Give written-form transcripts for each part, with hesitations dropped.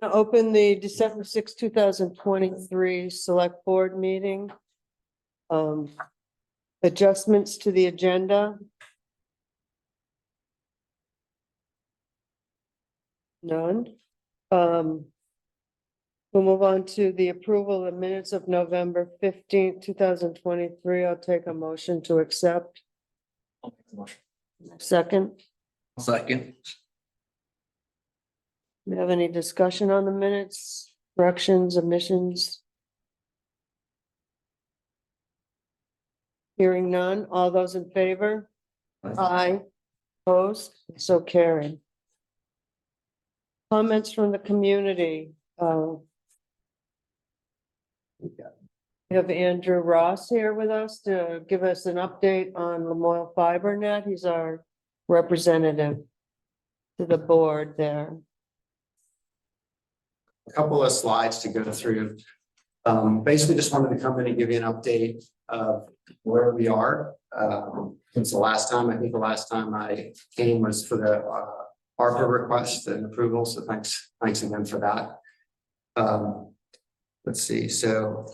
Gonna open the December 6, 2023 Select Board meeting. Adjustments to the agenda. None. We'll move on to the approval of minutes of November 15th, 2023. I'll take a motion to accept. I'll make the motion. Second, Second. do you have any discussion on the minutes, corrections, omissions? Hearing none. All those in favor? Aye. Opposed? So carried. Comments from the community. We have Andrew Ross here with us to give us an update on Lamoille FiberNet. He's our representative to the board there. A couple of slides to go through. Basically just wanted to come in and give you an update of where we are. Since the last time, I think the last time I came was for the ARPA request and approval. So thanks again for that. Let's see. So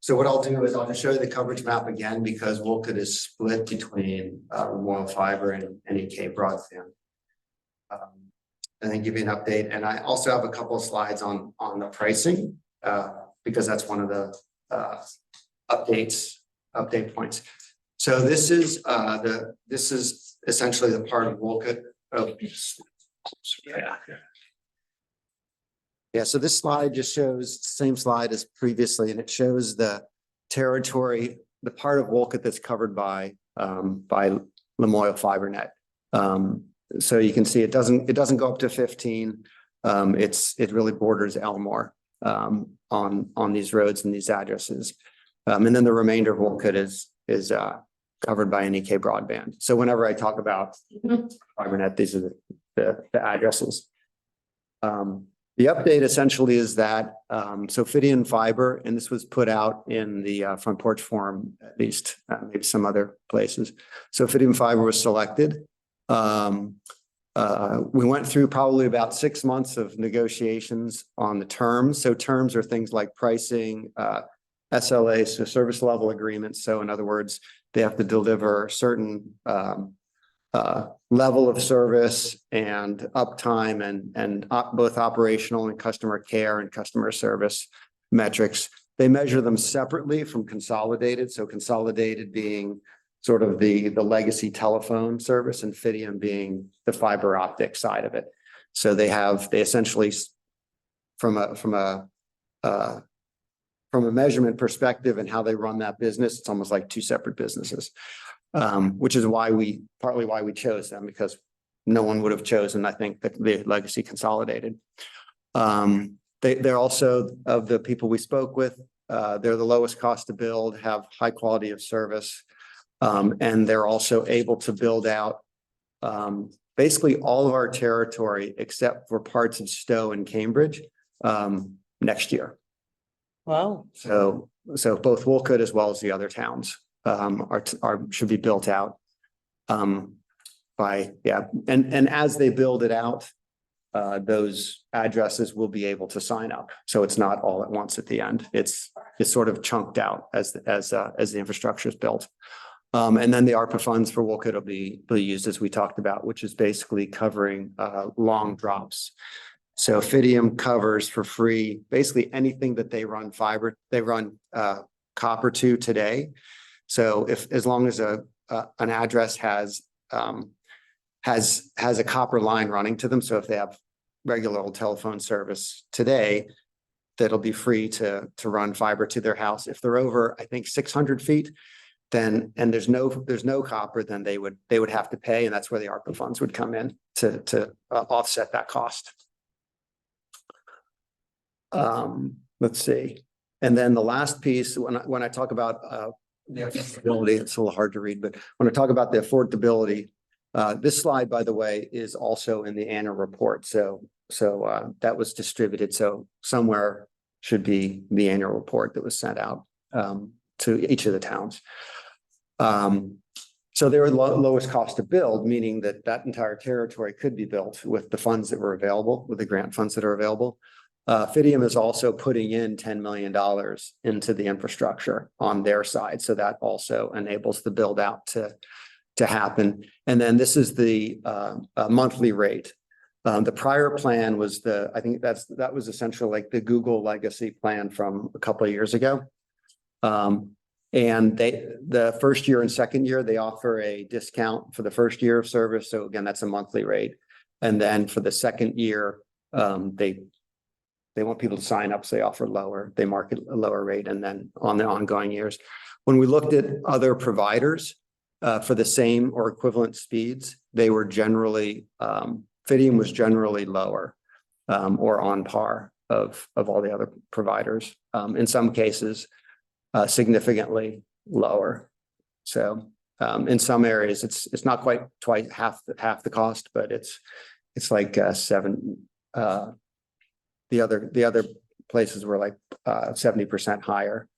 what I'll do is I'll just show you the coverage map again because Wolcott is split between Lamoille Fiber and NEK broadband. And then give you an update. And I also have a couple of slides on the pricing because that's one of the update points. So this is essentially the part of Wolcott. Yeah, so this slide just shows the same slide as previously, and it shows the territory, the part of Wolcott that's covered by Lamoille FiberNet. So you can see it doesn't go up to 15. It really borders Elmore on these roads and these addresses. And then the remainder of Wolcott is covered by NEK broadband. So whenever I talk about FiberNet, these are the addresses. The update essentially is that Fidian Fiber, and this was put out in the Front Porch Forum, at least maybe some other places. So Fidian Fiber was selected. We went through probably about 6 months of negotiations on the terms. So terms are things like pricing, SLA, so service level agreements. So in other words, they have to deliver certain level of service and uptime and both operational and customer care and customer service metrics. They measure them separately from Consolidated. So Consolidated being sort of the legacy telephone service and Fidian being the fiber optic side of it. So they essentially from a measurement perspective and how they run that business, it's almost like two separate businesses. Which is partly why we chose them, because no one would have chosen, I think, the legacy Consolidated. They're also, of the people we spoke with, they're the lowest cost to build, have high quality of service, and they're also able to build out basically all of our territory except for parts of Stowe and Cambridge next year. Wow. So both Wolcott as well as the other towns should be built out and as they build it out, those addresses will be able to sign up. So it's not all at once at the end. It's sort of chunked out as the infrastructure is built. And then the ARPA funds for Wolcott will be used as we talked about, which is basically covering long drops. So Fidian covers for free basically anything that they run copper to today. So as long as an address has a copper line running to them, so if they have regular old telephone service today, that'll be free to run fiber to their house. If they're over, I think 600 feet, then and there's no copper, then they would have to pay, and that's where the ARPA funds would come in to offset that cost. Let's see, and then the last piece when I talk about the affordability, it's a little hard to read, but when I talk about the affordability, this slide, by the way, is also in the annual report. So that was distributed. So somewhere should be the annual report that was sent out to each of the towns. So they were lowest cost to build, meaning that that entire territory could be built with the funds that were available, with the grant funds that are available. Fidium is also putting in $10 million into the infrastructure on their side. So that also enables the build out to happen. And then this is the monthly rate. The prior plan was I think that was essentially like the Google legacy plan from a couple of years ago. And the first year and second year, they offer a discount for the first year of service. So again, that's a monthly rate. And then for the second year, they want people to sign up, so they offer they market a lower rate, and then on the ongoing years. When we looked at other providers for the same or equivalent speeds, they were generally, Fidium was generally lower or on par of all the other providers. In some cases, significantly lower. So in some areas, it's not quite twice half the cost, but it's like 7. The other places were like 70% higher.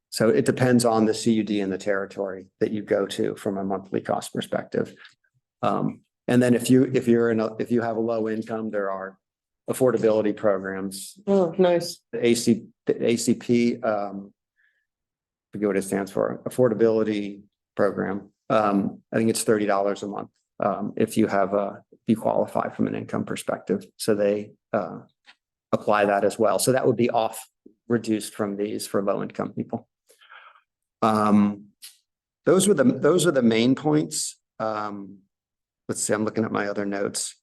So it depends on the CUD and the territory that you go to from a monthly cost perspective. And then if you have a low income, there are affordability programs. Oh, nice. The ACP, forget what it stands for, affordability program. I think it's $30 a month if you qualify from an income perspective. So they apply that as well. So that would be reduced from these for low income people. Those are the main points. Let's see, I'm looking at my other notes.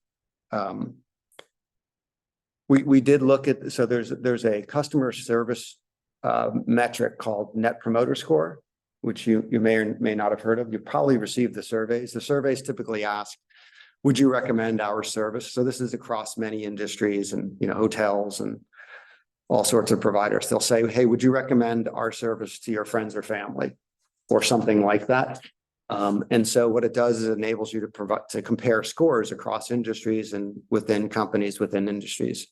We did look at, so there's a customer service metric called Net Promoter Score, which you may or may not have heard of. You probably received the surveys. The surveys typically ask, would you recommend our service? So this is across many industries and hotels and all sorts of providers. They'll say, hey, would you recommend our service to your friends or family or something like that? And so what it does is it enables you to compare scores across industries and within companies, within industries.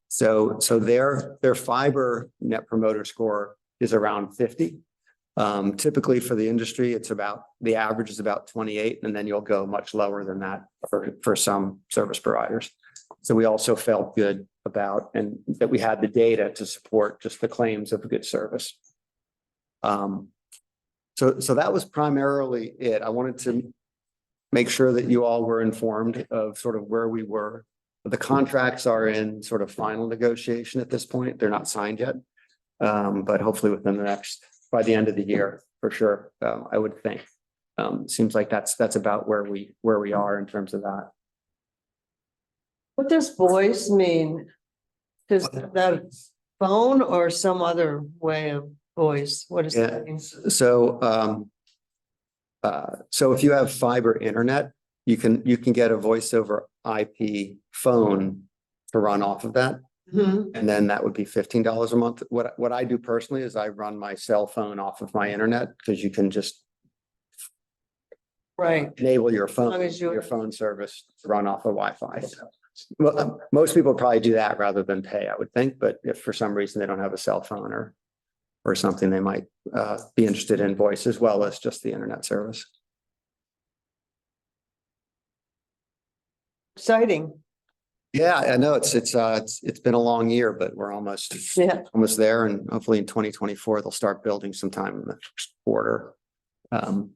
So their fiber Net Promoter Score is around 50. Typically for the industry, the average is about 28, and then you'll go much lower than that for some service providers. So we also felt good about, and that we had the data to support just the claims of a good service. So that was primarily it. I wanted to make sure that you all were informed of sort of where we were. The contracts are in sort of final negotiation at this point. They're not signed yet, but hopefully by the end of the year, for sure, I would think. Seems like that's about where we are in terms of that. What does voice mean? Is that phone or some other way of voice? What does that mean? So if you have fiber internet, you can get a voice over IP phone to run off of that. Mhm. And then that would be $15 a month. What I do personally is I run my cell phone off of my internet, because you can just enable your phone service to run off of Wi-Fi. Well, most people probably do that rather than pay, I would think. But if for some reason they don't have a cell phone or something, they might be interested in voice as well as just the internet service. Exciting. Yeah, I know it's been a long year, but we're almost there, and hopefully in 2024 they'll start building sometime in the first quarter.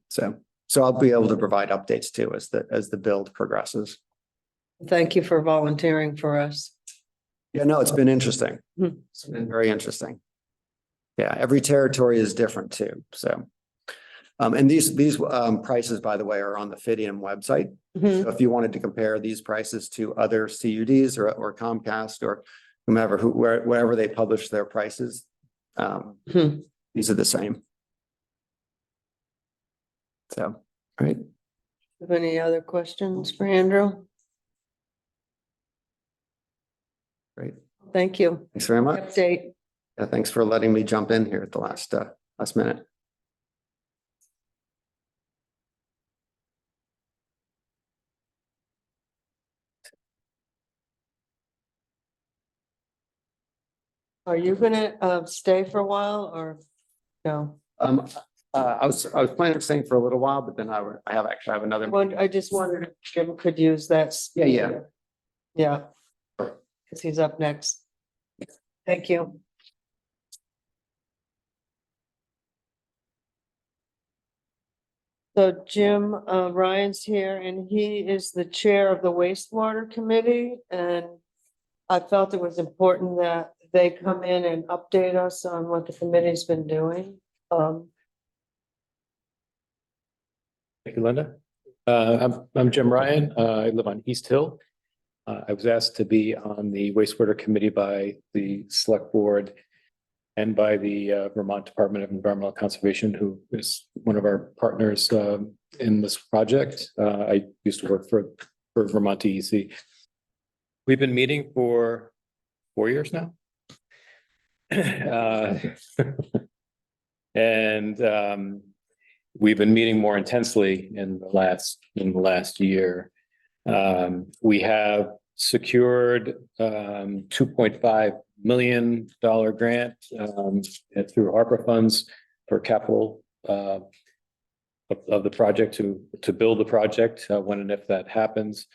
So I'll be able to provide updates too as the build progresses. Thank you for volunteering for us. Yeah, no, it's been interesting. Hmm. It's been very interesting. Yeah, every territory is different too. So, and these prices, by the way, are on the Fidium website. Mhm. So if you wanted to compare these prices to other CUDs or Comcast or whomever, wherever they publish their prices, these are the same. So, right. Have any other questions for Andrew? Great. Thank you. Thanks very much. Update. Yeah, thanks for letting me jump in here at the last minute. Are you gonna stay for a while or no? I was planning on staying for a little while, but then I have another. I just wondered if Jim could use that. Yeah. Yeah. Because he's up next. Thank you. So Jim, Ryan's here and he is the chair of the wastewater committee and I felt it was important that they come in and update us on what the committee's been doing. Thank you, Linda. I'm Jim Ryan. I live on East Hill. I was asked to be on the wastewater committee by the select board and by the Vermont Department of Environmental Conservation, who is one of our partners in this project. I used to work for Vermont DEC. We've been meeting for 4 years now. And we've been meeting more intensely in the last year. We have secured $2.5 million grant through ARPA funds for capital of the project to build the project when and if that happens.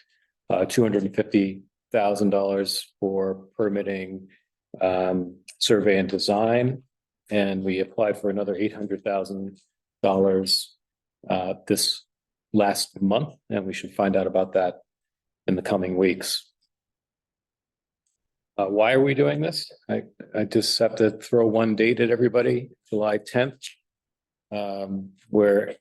$250,000 for permitting, survey and design, and we applied for another $800,000 this last month, and we should find out about that in the coming weeks. Why are we doing this? I just have to throw one date at everybody, July 10th, where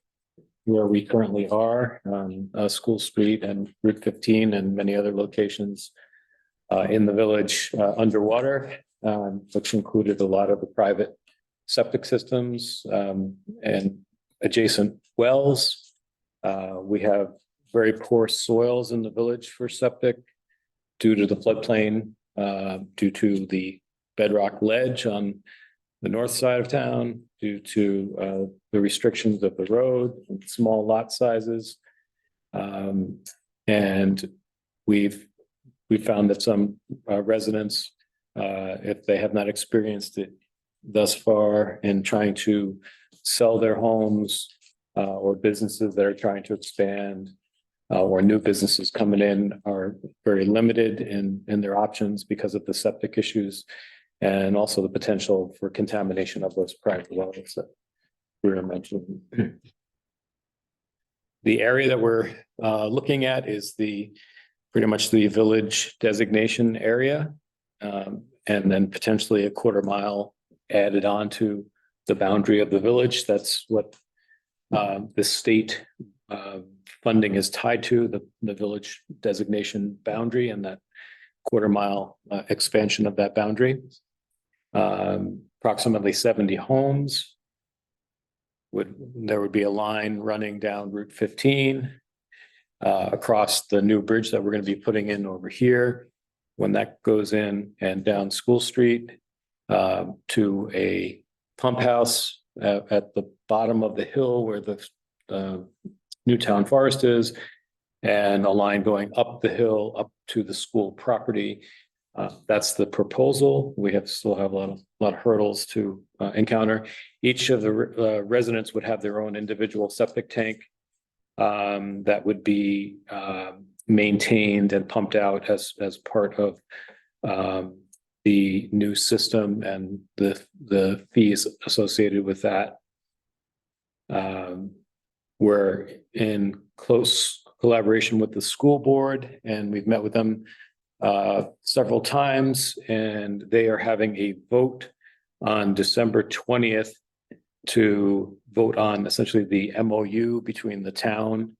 we currently are on School Street and Route 15 and many other locations in the village underwater, which included a lot of the private septic systems and adjacent wells. We have very poor soils in the village for septic due to the floodplain, due to the bedrock ledge on the north side of town, due to the restrictions of the road and small lot sizes. And we found that some residents, if they have not experienced it thus far in trying to sell their homes, or businesses that are trying to expand, or new businesses coming in, are very limited in their options because of the septic issues and also the potential for contamination of those private wells that we were mentioning. The area that we're looking at is pretty much the village designation area, and then potentially a quarter mile added on to the boundary of the village. That's what the state funding is tied to, the village designation boundary and that quarter mile expansion of that boundary. Approximately 70 homes. There would be a line running down Route 15 across the new bridge that we're going to be putting in over here. When that goes in and down School Street to a pump house at the bottom of the hill where the Newtown Forest is, and a line going up the hill up to the school property. That's the proposal. We still have a lot of hurdles to encounter. Each of the residents would have their own individual septic tank that would be maintained and pumped out as part of the new system and the fees associated with that. We're in close collaboration with the school board, and we've met with them several times, and they are having a vote on December 20th to vote on essentially the MOU between the town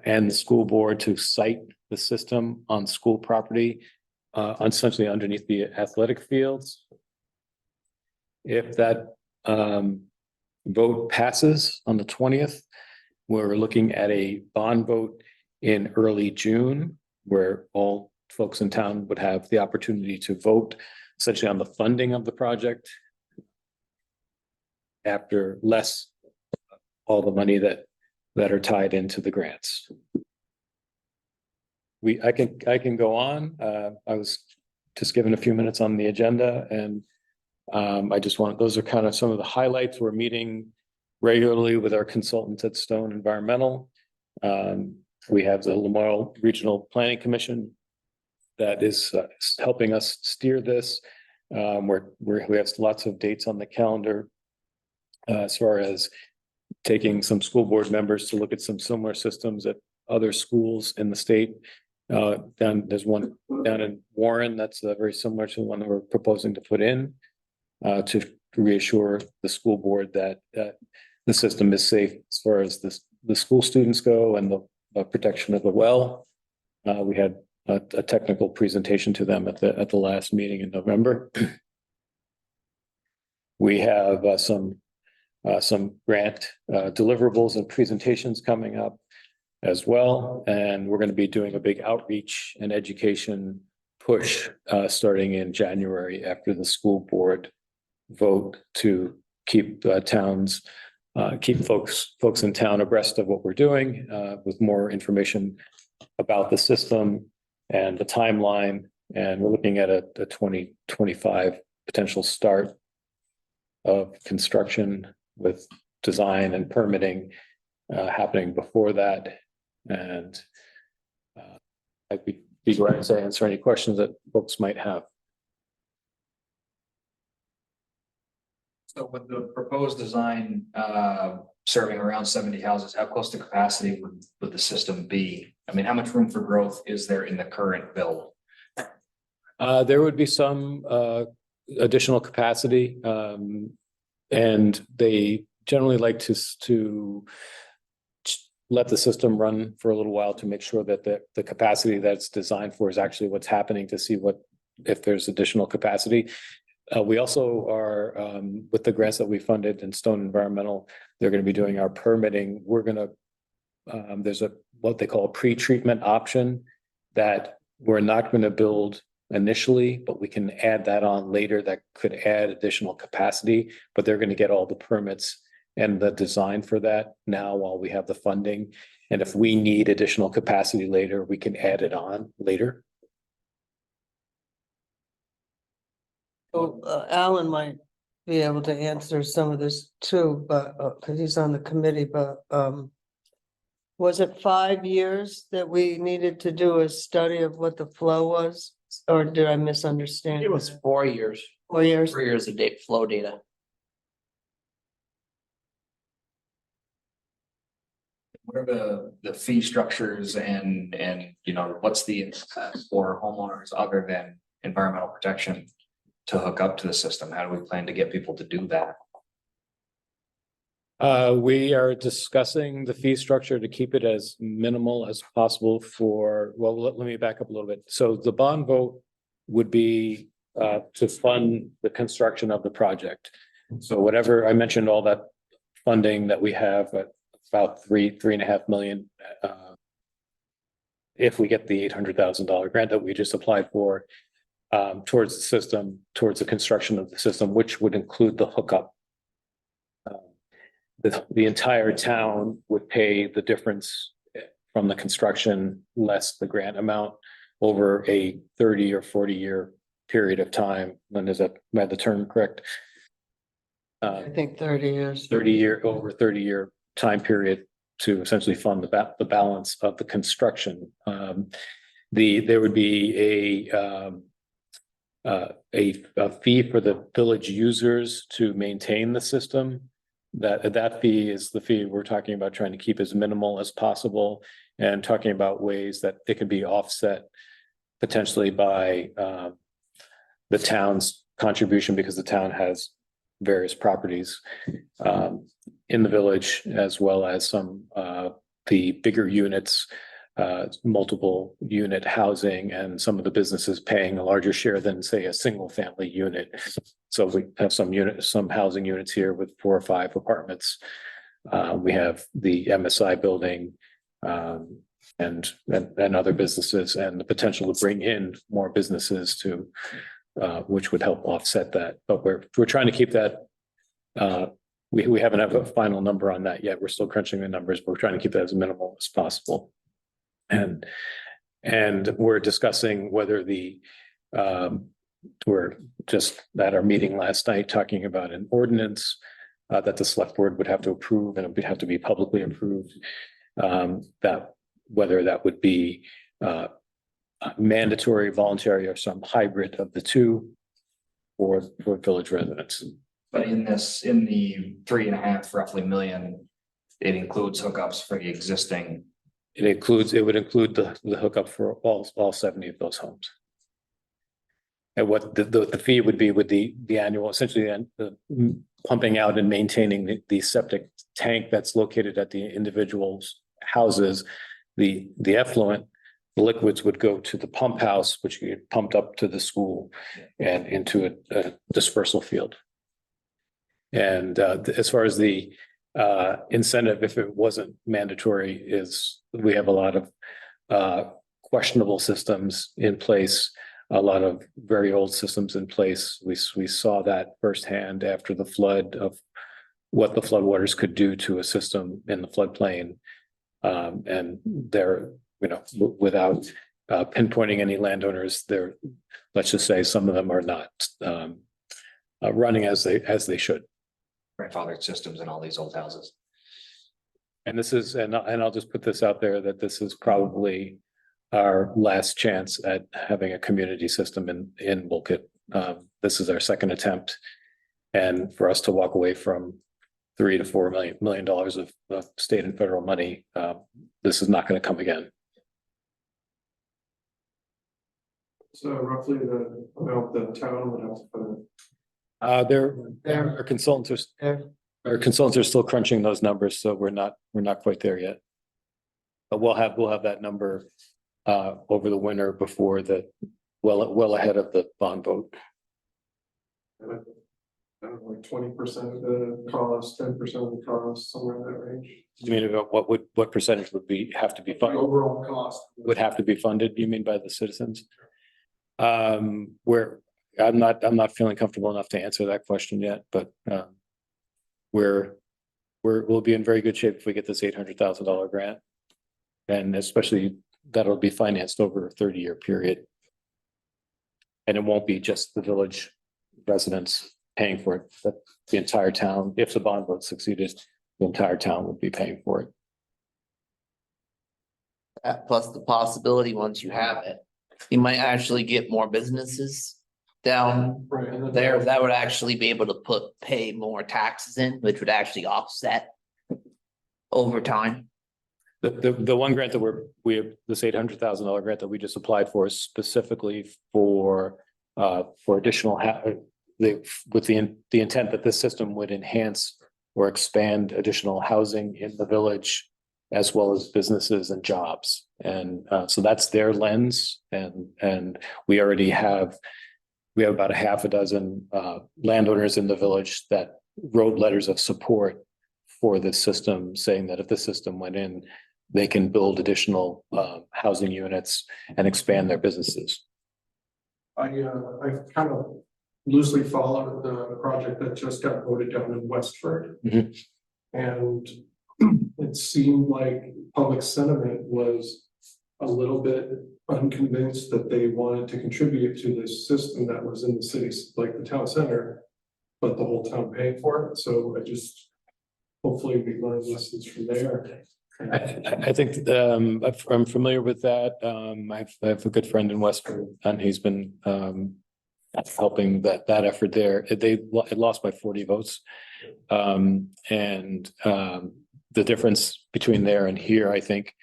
and the school board to site the system on school property, essentially underneath the athletic fields. If that vote passes on the 20th, we're looking at a bond vote in early June, where all folks in town would have the opportunity to vote essentially on the funding of the project after less all the money that are tied into the grants. I can go on. I was just given a few minutes on the agenda, and those are kind of some of the highlights. We're meeting regularly with our consultants at Stone Environmental. We have the Lamoille Regional Planning Commission that is helping us steer this. We have lots of dates on the calendar as far as taking some school board members to look at some similar systems at other schools in the state. There's one down in Warren that's very similar to the one that we're proposing to put in to reassure the school board that the system is safe as far as the school students go and the protection of the well. We had a technical presentation to them at the last meeting in November. We have some grant deliverables and presentations coming up as well, and we're going to be doing a big outreach and education push starting in January after the school board vote to keep keep folks in town abreast of what we're doing with more information about the system and the timeline. And we're looking at a 2025 potential start of construction with design and permitting happening before that. And I'd be glad to answer any questions that folks might have. So with the proposed design, serving around 70 houses, how close to capacity would the system be? I mean, how much room for growth is there in the current build? There would be some additional capacity, and they generally like to let the system run for a little while to make sure that the capacity that's designed for is actually what's happening, to see if there's additional capacity. We also are, with the grants that we funded in Stone Environmental, they're going to be doing our permitting. We're going to, there's what they call a pre-treatment option that we're not going to build initially, but we can add that on later. That could add additional capacity, but they're going to get all the permits and the design for that now while we have the funding. And if we need additional capacity later, we can add it on later. So Alan might be able to answer some of this too, but because he's on the committee, but was it 5 years that we needed to do a study of what the flow was? Or did I misunderstand? It was 4 years. 4 years? 4 years of flow data. What are the fee structures and what's the impact for homeowners other than environmental protection to hook up to the system? How do we plan to get people to do that? We are discussing the fee structure to keep it as minimal as possible let me back up a little bit. So the bond vote would be to fund the construction of the project. So whatever, I mentioned all that funding that we have at about $3.5 million. If we get the $800,000 grant that we just applied for, towards the system, towards the construction of the system, which would include the hookup. The entire town would pay the difference from the construction less the grant amount over a 30 or 40 year period of time. When is that, am I the term correct? I think 30 years. Over 30 year time period to essentially fund the balance of the construction. There would be a fee for the village users to maintain the system. That fee is the fee we're talking about, trying to keep as minimal as possible, and talking about ways that it can be offset potentially by the town's contribution, because the town has various properties in the village, as well as some the bigger units, multiple unit housing, and some of the businesses paying a larger share than, say, a single family unit. So we have some housing units here with 4 or 5 apartments. We have the MSI building and other businesses, and the potential to bring in more businesses to which would help offset that. But we're trying to keep that. We haven't have a final number on that yet. We're still crunching the numbers, but we're trying to keep that as minimal as possible. And we're discussing whether we're just at our meeting last night talking about an ordinance that the select board would have to approve, and it would have to be publicly approved. That whether that would be mandatory, voluntary, or some hybrid of the two for village residents. But in the 3.5 roughly million, it includes hookups for the existing. It would include the hookup for all 70 of those homes. And what the fee would be with the annual, essentially the pumping out and maintaining the septic tank that's located at the individual's houses. The effluent, the liquids would go to the pump house, which get pumped up to the school and into a dispersal field. And as far as the incentive, if it wasn't mandatory, is we have a lot of questionable systems in place, a lot of very old systems in place. We saw that firsthand after the flood of what the floodwaters could do to a system in the floodplain. And they're, without pinpointing any landowners, they're, let's just say some of them are not running as they should. Grandfathered systems in all these old houses. And this is, and I'll just put this out there, that this is probably our last chance at having a community system in Wolcott. This is our second attempt. And for us to walk away from $3 to $4 million of state and federal money, this is not going to come again. So roughly the amount the town would have to put in. Our consultants are still crunching those numbers, so we're not quite there yet. But we'll have that number over the winter before well ahead of the bond vote. I don't know, like 20% of the cost, 10% of the cost, somewhere in that range. You mean about what percentage would have to be The funded? overall cost Would have to be funded, you mean, by the citizens? Where I'm not feeling comfortable enough to answer that question yet, but we'll be in very good shape if we get this $800,000 grant. And especially that'll be financed over a 30-year period. And it won't be just the village residents paying for it, but the entire town. If the bond vote succeeded, the entire town would be paying for it. Plus the possibility, once you have it, you might actually get more businesses down right, and then there that would actually be able to pay more taxes in, which would actually offset over time. The one grant that we have, this $800,000 grant that we just applied for, is specifically for additional with the intent that this system would enhance or expand additional housing in the village, as well as businesses and jobs. And so that's their lens. And we already have about a half a dozen landowners in the village that wrote letters of support for this system, saying that if the system went in, they can build additional housing units and expand their businesses. I kind of loosely followed the project that just got voted down in Westford. Mhm. And it seemed like public sentiment was a little bit unconvinced that they wanted to contribute to this system that was in the cities, like the town center, but the whole town paying for it. So hopefully we learn lessons from there. I think I'm familiar with that. I have a good friend in Westford, and he's been helping that effort there. It lost by 40 votes. The difference between there and here, I think,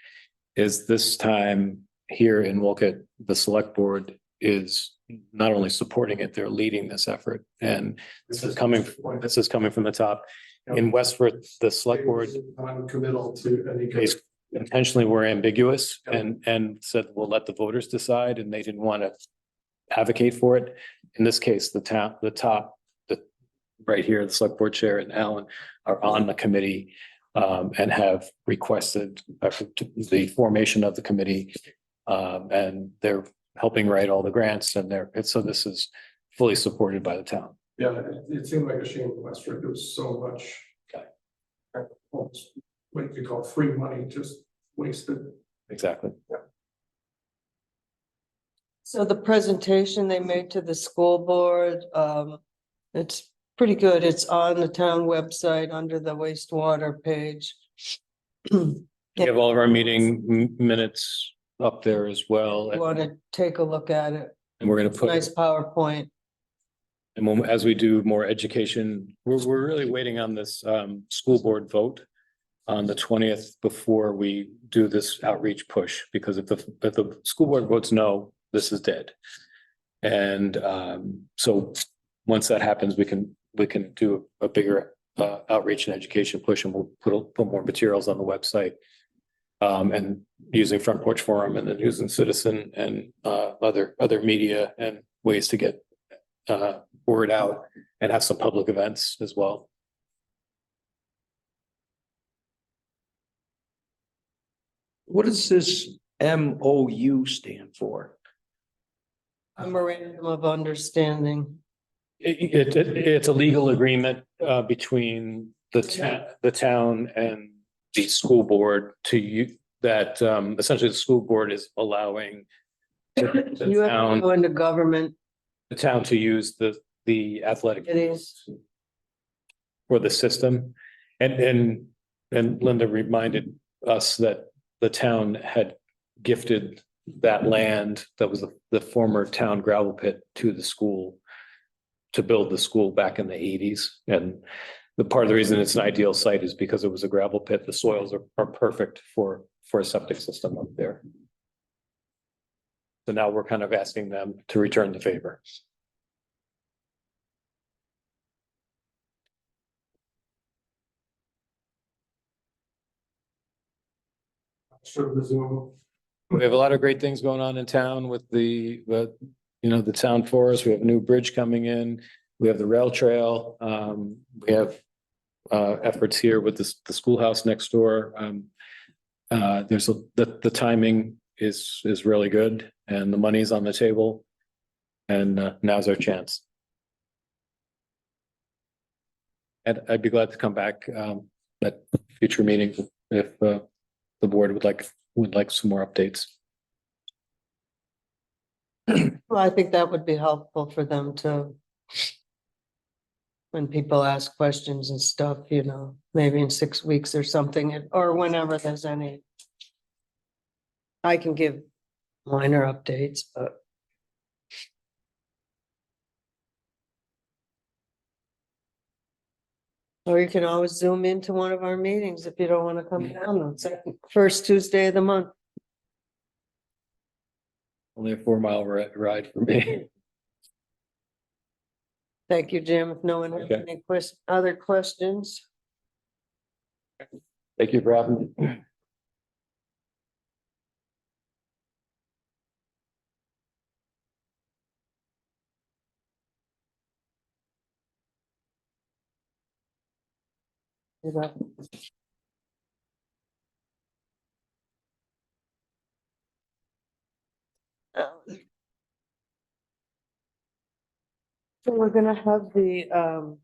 is this time here in Wolcott, the select board is not only supporting it, they're leading this effort. And this is coming from the top. In Westford, the select board Non-committal to any. intentionally were ambiguous and said, we'll let the voters decide, and they didn't want to advocate for it. In this case, right here, the select board chair and Alan are on the committee and have requested the formation of the committee. And they're helping write all the grants, and so this is fully supported by the town. Yeah, it seemed like a shame in Westford. There was so much. What you call free money, just wasted. Exactly. So the presentation they made to the school board, it's pretty good. It's on the town website under the wastewater page. We have all of our meeting minutes up there as well. Want to take a look at it. And we're gonna put, Nice PowerPoint. and as we do more education, we're really waiting on this school board vote on the 20th before we do this outreach push, because if the school board votes no, this is dead. And so once that happens, we can do a bigger outreach and education push, and we'll put more materials on the website. And using Front Porch Forum and then using Citizen and other media and ways to get word out and have some public events as well. What does this MOU stand for? Memorandum of Understanding. It's a legal agreement between the town and the school board that essentially the school board is allowing You have to go into government the town to use the athletic committees. for the system. And Linda reminded us that the town had gifted that land that was the former town gravel pit to the school to build the school back in the 80s. And the part of the reason it's an ideal site is because it was a gravel pit. The soils are perfect for a septic system up there. So now we're kind of asking them to return the favor. Sure, the Zoom. We have a lot of great things going on in town with the town forest. We have a new bridge coming in. We have the rail trail. We have efforts here with the schoolhouse next door. The timing is really good and the money's on the table. And now's our chance. And I'd be glad to come back at future meetings if the board would like some more updates. Well, I think that would be helpful for them to. When people ask questions and stuff, maybe in 6 weeks or something, or whenever there's any. I can give minor updates, but. Or you can always zoom into one of our meetings if you don't want to come down on first Tuesday of the month. Only a 4-mile ride for me. Thank you, Jim. If no one has Okay. any other questions. Thank you for having me. So we're gonna have the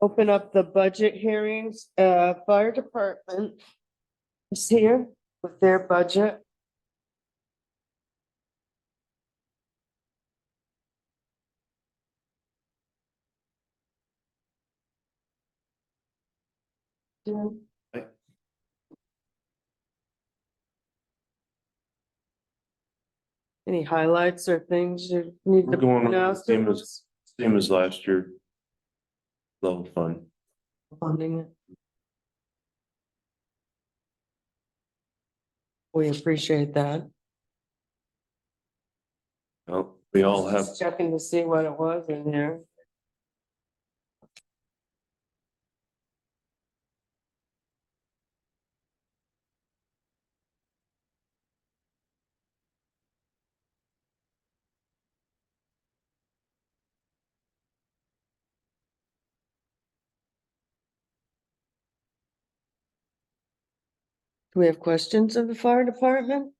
open up the budget hearings, fire department is here with their budget. Jim? Any highlights or things you need to We're going point out? same as last year. Level fund. Funding it. We appreciate that. Well, we all have, Checking to see what it was in there. Do we have questions of the fire department?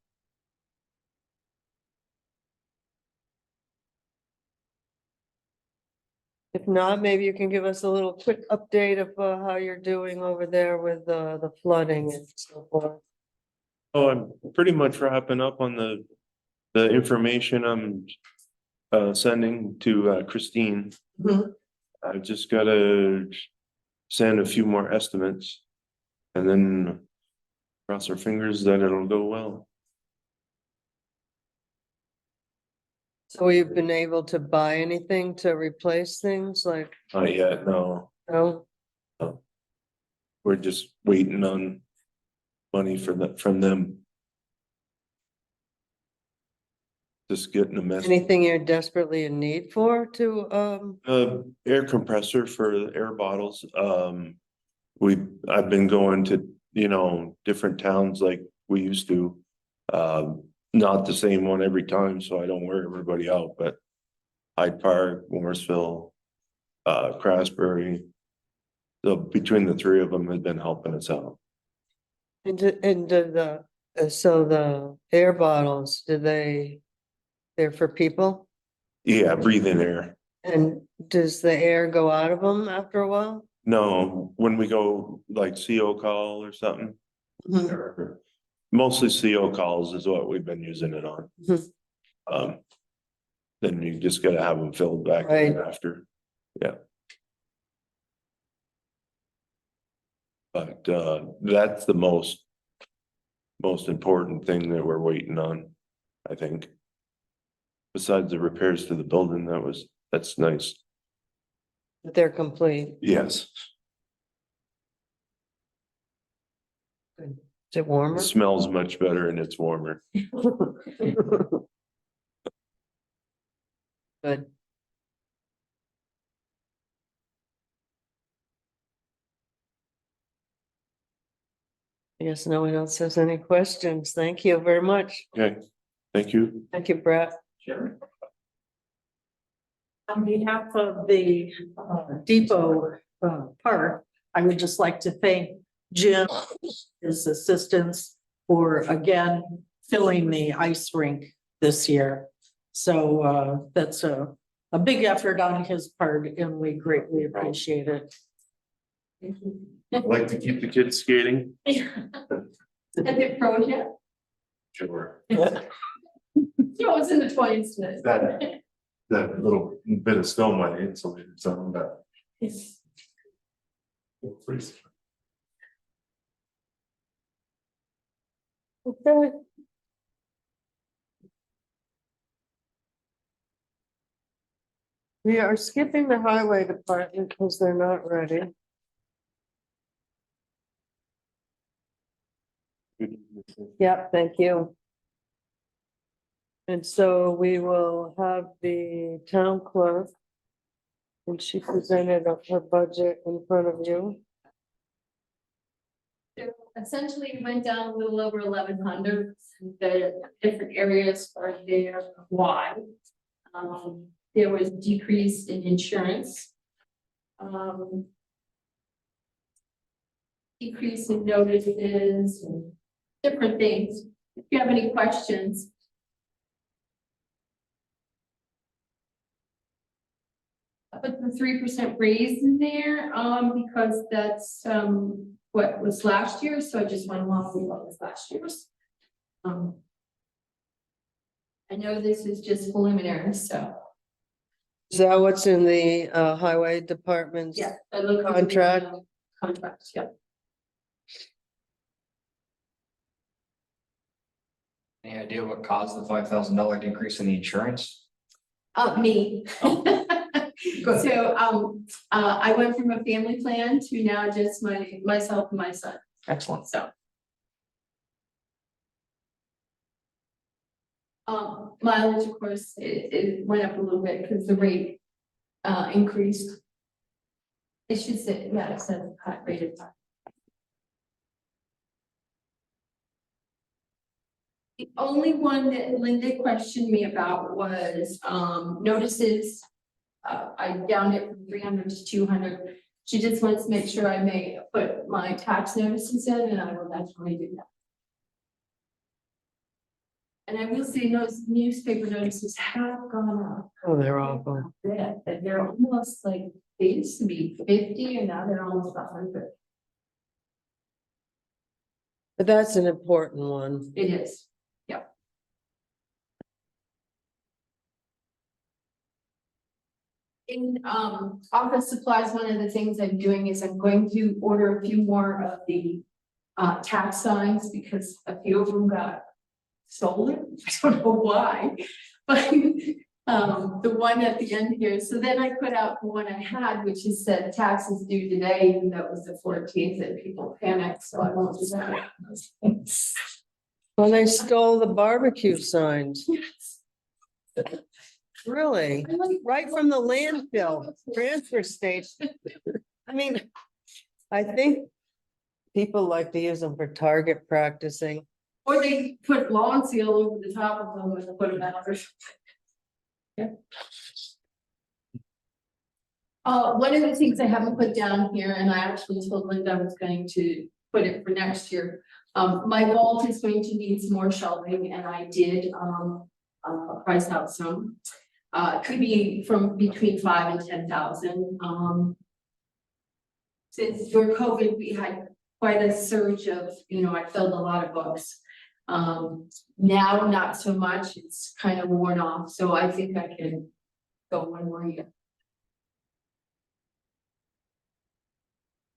If not, maybe you can give us a little quick update of how you're doing over there with the flooding and so forth. oh, I'm pretty much wrapping up on the information I'm sending to Christine. Mhm. I've just gotta send a few more estimates. And then cross our fingers that it'll go well. So we've been able to buy anything to replace things like, Not yet, no. no? We're just waiting on money from them. Just getting a message. Anything you're desperately in need for to, Air compressor for the air bottles. I've been going to, different towns like we used to. Not the same one every time, so I don't wear everybody out, but Hyde Park, Morrisville, Craftsbury. So between the three of them have been helping us out. so the air bottles, they're for people? Yeah, breathing air. And does the air go out of them after a while? No, when we go like CO call or something. Mhm. or Mostly CO calls is what we've been using it on. Mhm. Then you just gotta have them filled back in Right. after, yeah. But that's the most important thing that we're waiting on, I think. Besides the repairs to the building, that's nice. They're complete. Yes, Is it warmer? it smells much better and it's warmer. Good. I guess no one else has any questions. Thank you very much. Okay, thank you. Thank you, Brett. Sure. On behalf of the Depot Park, I would just like to thank Jim, his assistants, for again filling the ice rink this year. So that's a big effort on his part, and we greatly appreciate it. Like to keep the kids skating? Has it froze yet? Sure. No, it's in the 20s today. That little bit of snow might insulate some, but. Okay. We are skipping the highway department because they're not ready. Yep, thank you. And so we will have the town clerk. And she presented her budget in front of you. So essentially, we went down a little over 1,100. The different areas are there why. There was decrease in insurance. Decrease in notices and different things. If you have any questions. I put the 3% raise in there, because that's, what was last year, so I just went along with what was last year's. I know this is just preliminary, so. Is that what's in the highway department's? Yeah. I look over the, Contract. Contracts, yeah. Any idea what caused the $5,000 decrease in the insurance? Me. Oh. So, I went from a family plan to now just myself and my son, Excellent. so. Mileage, of course, it went up a little bit because the rate, increased. It should say, yeah, it says hot rated. The only one that Linda questioned me about was, notices. I downed it from 300 to 200. She just wants to make sure I may put my tax notices in, and I will definitely do that. And I will say those newspaper notices have gone up. Oh, they're awful. Yeah, they're almost like, they used to be 50 and now they're almost 100. But that's an important one. It is. In office supplies, one of the things I'm doing is I'm going to order a few more of the tax signs because a few of them got stolen. I don't know why, but the one at the end here. So then I put out the one I had, which is said taxes due today, even though it was the 14th, and people panicked. So I won't do that. Well, they stole the barbecue signs. Yes. Really? I like- Right from the landfill, transfer station. I mean, I think people like to use them for target practicing. Or they put lawn seal over the top of them and put them out or something. Yeah. One of the things I haven't put down here, and I actually told Linda I was going to put it for next year. My vault is going to need some more shelving, and I did price out some. Could be from between 5,000 and 10,000. Since during COVID, we had quite a surge of, I filled a lot of books. Now, not so much, it's kind of worn off, so I think I can go one more year.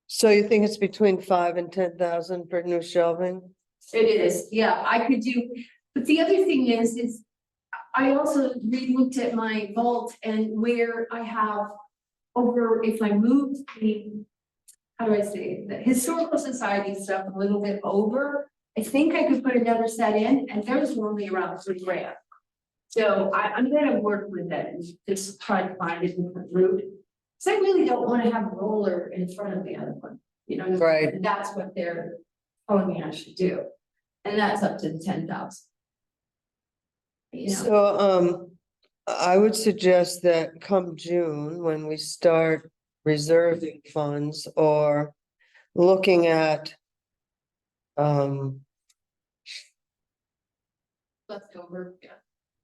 So you think it's between 5,000 and 10,000 for new shelving? It is, yeah, I could do, but the other thing is I also re-looked at my vault and where I have over, if I moved the, how do I say, the historical society stuff a little bit over, I think I could put another set in, and there's only around $3,000. So I'm gonna work with it and just try to find a different route. So I really don't want to have a roller in front of the other one, Right. and that's what they're telling me I should do. And that's up to the 10,000. So, I would suggest that come June, when we start reserving funds or looking at Leftover, yeah.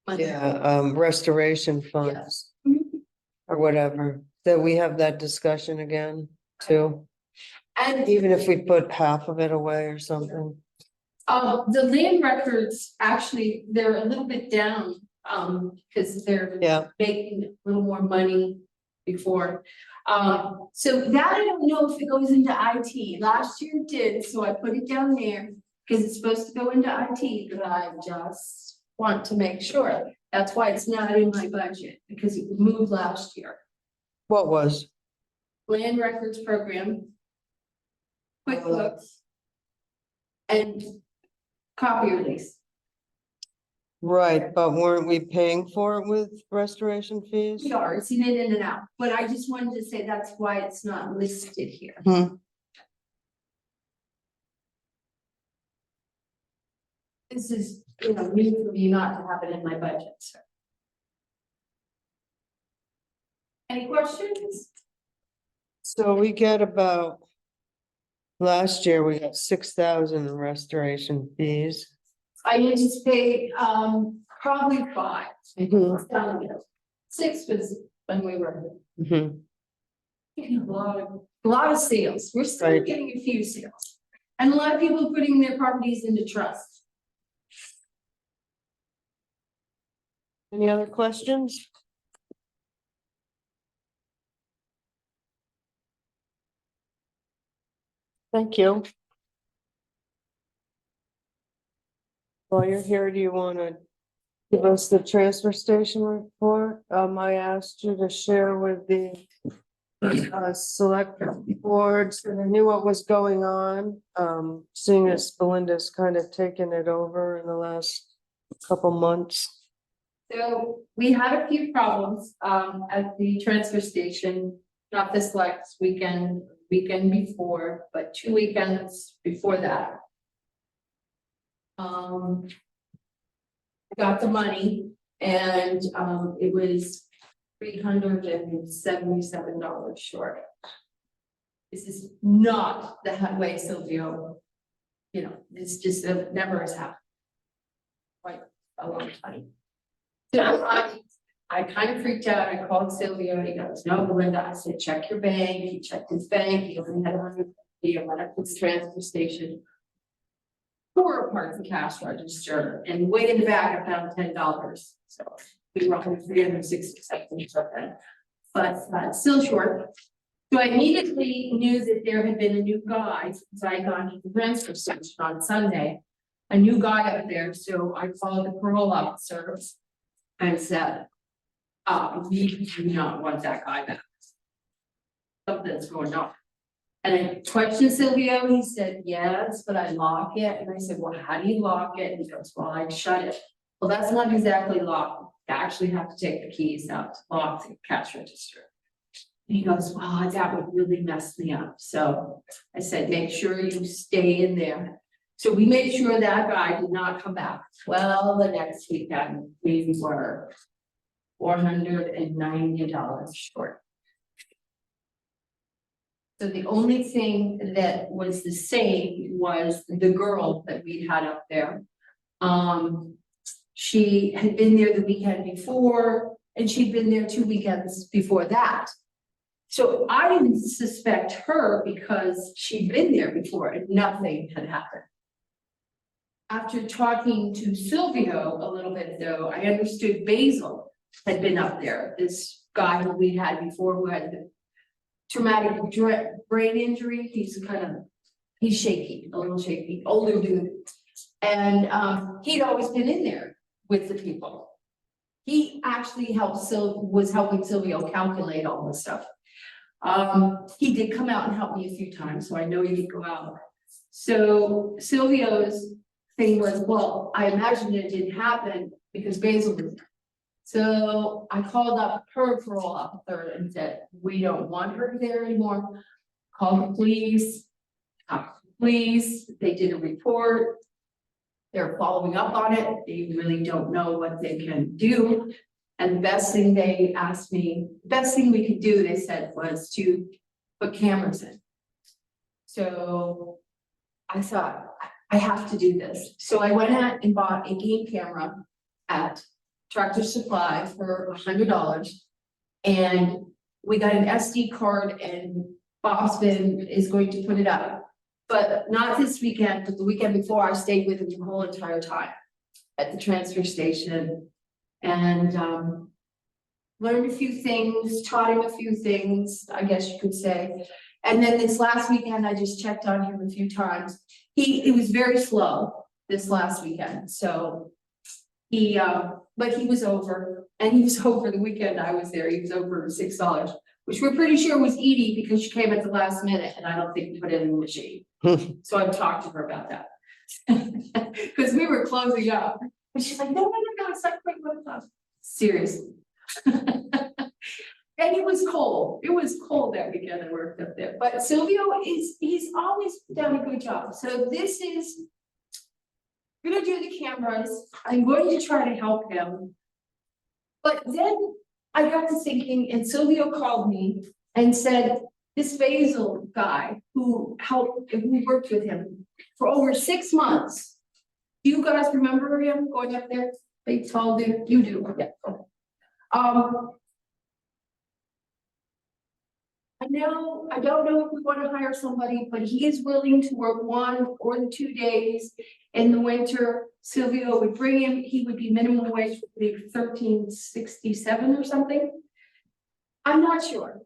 Money. restoration funds Mhm. or whatever, that we have that discussion again too, And even if we put half of it away or something. the land records, actually, they're a little bit down, because they're Yeah, making a little more money before. So that I don't know if it goes into IT. Last year it did, so I put it down there because it's supposed to go into IT, but I just want to make sure. That's why it's not in my budget, because it moved last year. what was? Land records program, QuickBooks, and copier lease. Right, but weren't we paying for it with restoration fees? We are, it's in and out, but I just wanted to say that's why it's not listed here. This is, new for me not to have it in my budget, so. Any questions? So we get about, last year we got 6,000 in restoration fees. I anticipate, probably 5. Mhm. 6 was when we were Mhm. getting a lot of sales. We're still Right. getting a few sales. And a lot of people putting their properties into trust. Any other questions? Thank you. While you're here, do you want to give us the transfer station report? I asked you to share with the select boards, and I knew what was going on. Seeing as Belinda's kind of taken it over in the last couple months. So we had a few problems at the transfer station, not this last weekend before, but 2 weekends before that. Got the money and it was $377 short. This is not the way Silvio, this just never has happened. Quite a long time. So I kind of freaked out. I called Silvio. He goes, "No, Belinda." I said, "Check your bank." He checked his bank. He only had 150. I went up to the transfer station. 4 parts of cash register, and way in the back I found $10. So we were on 367 something. but still short. So I immediately knew that there had been a new guy, since I got to the transfer station on Sunday. A new guy up there, so I called the parole officer and said, we do not want that guy back. Something's going on. And I questioned Silvio, he said, yes, but I lock it. And I said, well, how do you lock it? And he goes, well, I shut it. Well, that's not exactly locked. You actually have to take the keys out to lock the cash register. And he goes, well, that would really mess me up. So I said, make sure you stay in there. So we made sure that guy did not come back. Well, the next weekend, we were $490 short. So the only thing that was the same was the girl that we had up there. She had been there the weekend before, and she'd been there 2 weekends before that. So I didn't suspect her because she'd been there before and nothing had happened. After talking to Silvio a little bit though, I understood Basil had been up there, this guy who we had before who had the traumatic brain injury. He's shaky, a little shaky, older dude. And he'd always been in there with the people. He actually was helping Silvio calculate all this stuff. He did come out and help me a few times, so I know he did go out. So Silvio's thing was, well, I imagine it didn't happen because Basil was there. So I called up her parole officer and said, we don't want her there anymore. Call the police. They did a report. They're following up on it. They really don't know what they can do. And the best thing they asked me, the best thing we could do, they said, was to put cameras in. So I thought, I have to do this. So I went out and bought a game camera at Tractor Supply for $100. And we got an SD card and Boston is going to put it up. But not this weekend, but the weekend before, I stayed with him the whole entire time at the transfer station. And learned a few things, taught him a few things, I guess you could say. And then this last weekend, I just checked on him a few times. It was very slow this last weekend. So but he was over, and he was over the weekend I was there. He was over $6, which we're pretty sure was Edie because she came at the last minute and I don't think we put it in the machine. So I've talked to her about that. Because we were closing up. And she's like, no, it's like, wait, what? Seriously. And it was cold. It was cold that weekend I worked up there. But Silvio he's always done a good job. So this is, I'm gonna do the cameras. I'm going to try to help him. But then I got to thinking, and Silvio called me and said, this Basil guy who worked with him for over 6 months. Do you guys remember him going up there? Big tall dude, you do, yeah. I don't know if we want to hire somebody, but he is willing to work 1 or 2 days in the winter. Silvio would bring him, he would be minimum wage, maybe $13.67 or something. I'm not sure.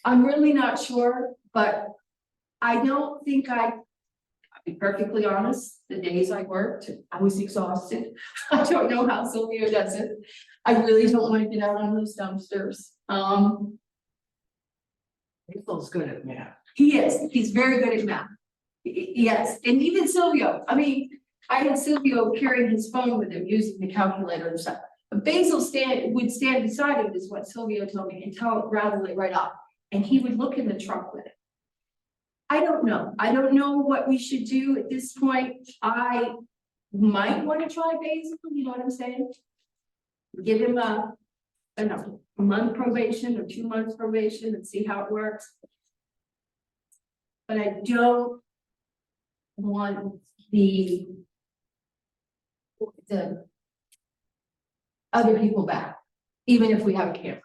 I'm really not sure, but I don't think I'll be perfectly honest, the days I worked, I was exhausted. I don't know how Silvio does it. I really don't want to get out on those dumpsters. He feels good at math. He is, he's very good at math. Yes, and even Silvio, I mean, I had Silvio carrying his phone with him using the calculator and stuff. But Basil would stand beside him is what Silvio told me and rattle it right off. And he would look in the truck with it. I don't know what we should do at this point. I might want to try Basil, you know what I'm saying? Give him a month probation or 2 months probation and see how it works. But I don't want the other people back, even if we have a camera.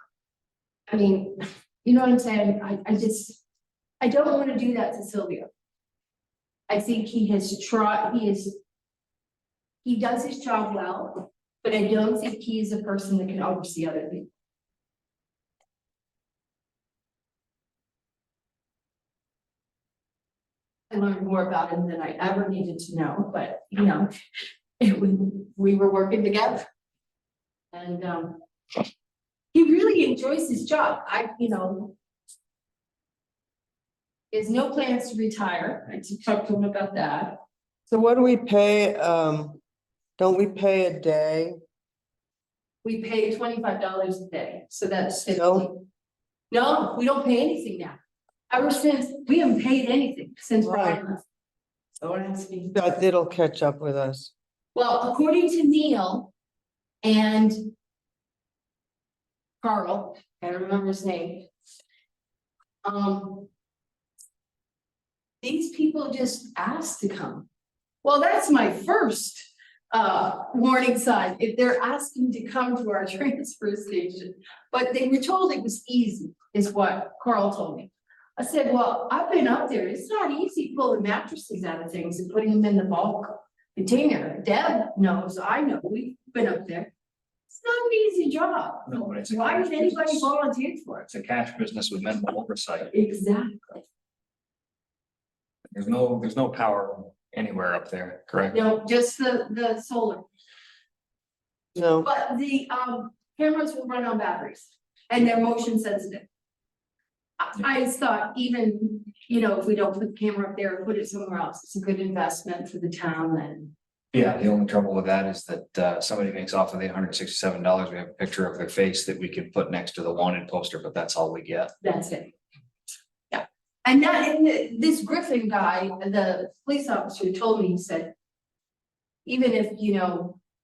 I mean, you know what I'm saying? I don't want to do that to Silvio. I think he has tried, he does his job well, but I don't think he is a person that can oversee other people. I learned more about him than I ever needed to know, but we were working together. And he really enjoys his job. He has no plans to retire. I talked to him about that. So what do we pay? Don't we pay a day? We pay $25 a day, so that's 50. No. No, we don't pay anything now. Ever since, we haven't paid anything since Right. Brian left. So it has to be. But it'll catch up with us. Well, according to Neil and Carl, I don't remember his name. These people just asked to come. Well, that's my first warning sign, if they're asking to come to our transfer station. But they were told it was easy, is what Carl told me. I said, well, I've been up there. It's not easy pulling mattresses out of things and putting them in the bulk container. Deb knows, I know, we've been up there. It's not an easy job. No, but it's a Why would cash anybody business. volunteer for it? It's a cash business with minimal oversight. Exactly. There's no power anywhere up there, correct? No, just the solar, No, but the cameras will run on batteries and they're motion sensitive. I just thought even, if we don't put the camera up there and put it somewhere else, it's a good investment for the town and. Yeah, the only trouble with that is that somebody makes off with $867. We have a picture of their face that we can put next to the wanted poster, but that's all we get. That's it. Yeah, and this Griffin guy, the police officer told me, he said. Even if,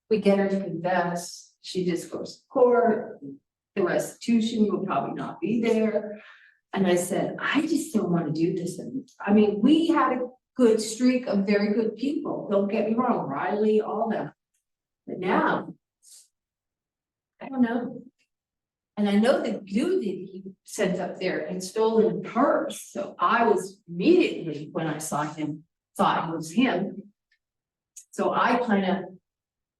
we get her to confess, she just goes to court, the restitution will probably not be there. And I said, I just don't want to do this. I mean, we had a good streak of very good people, don't get me wrong, Riley, all that. But now, I don't know. And I know the dude that he sent up there had stolen a purse, so I was immediately, when I saw him, thought it was him. So I kind of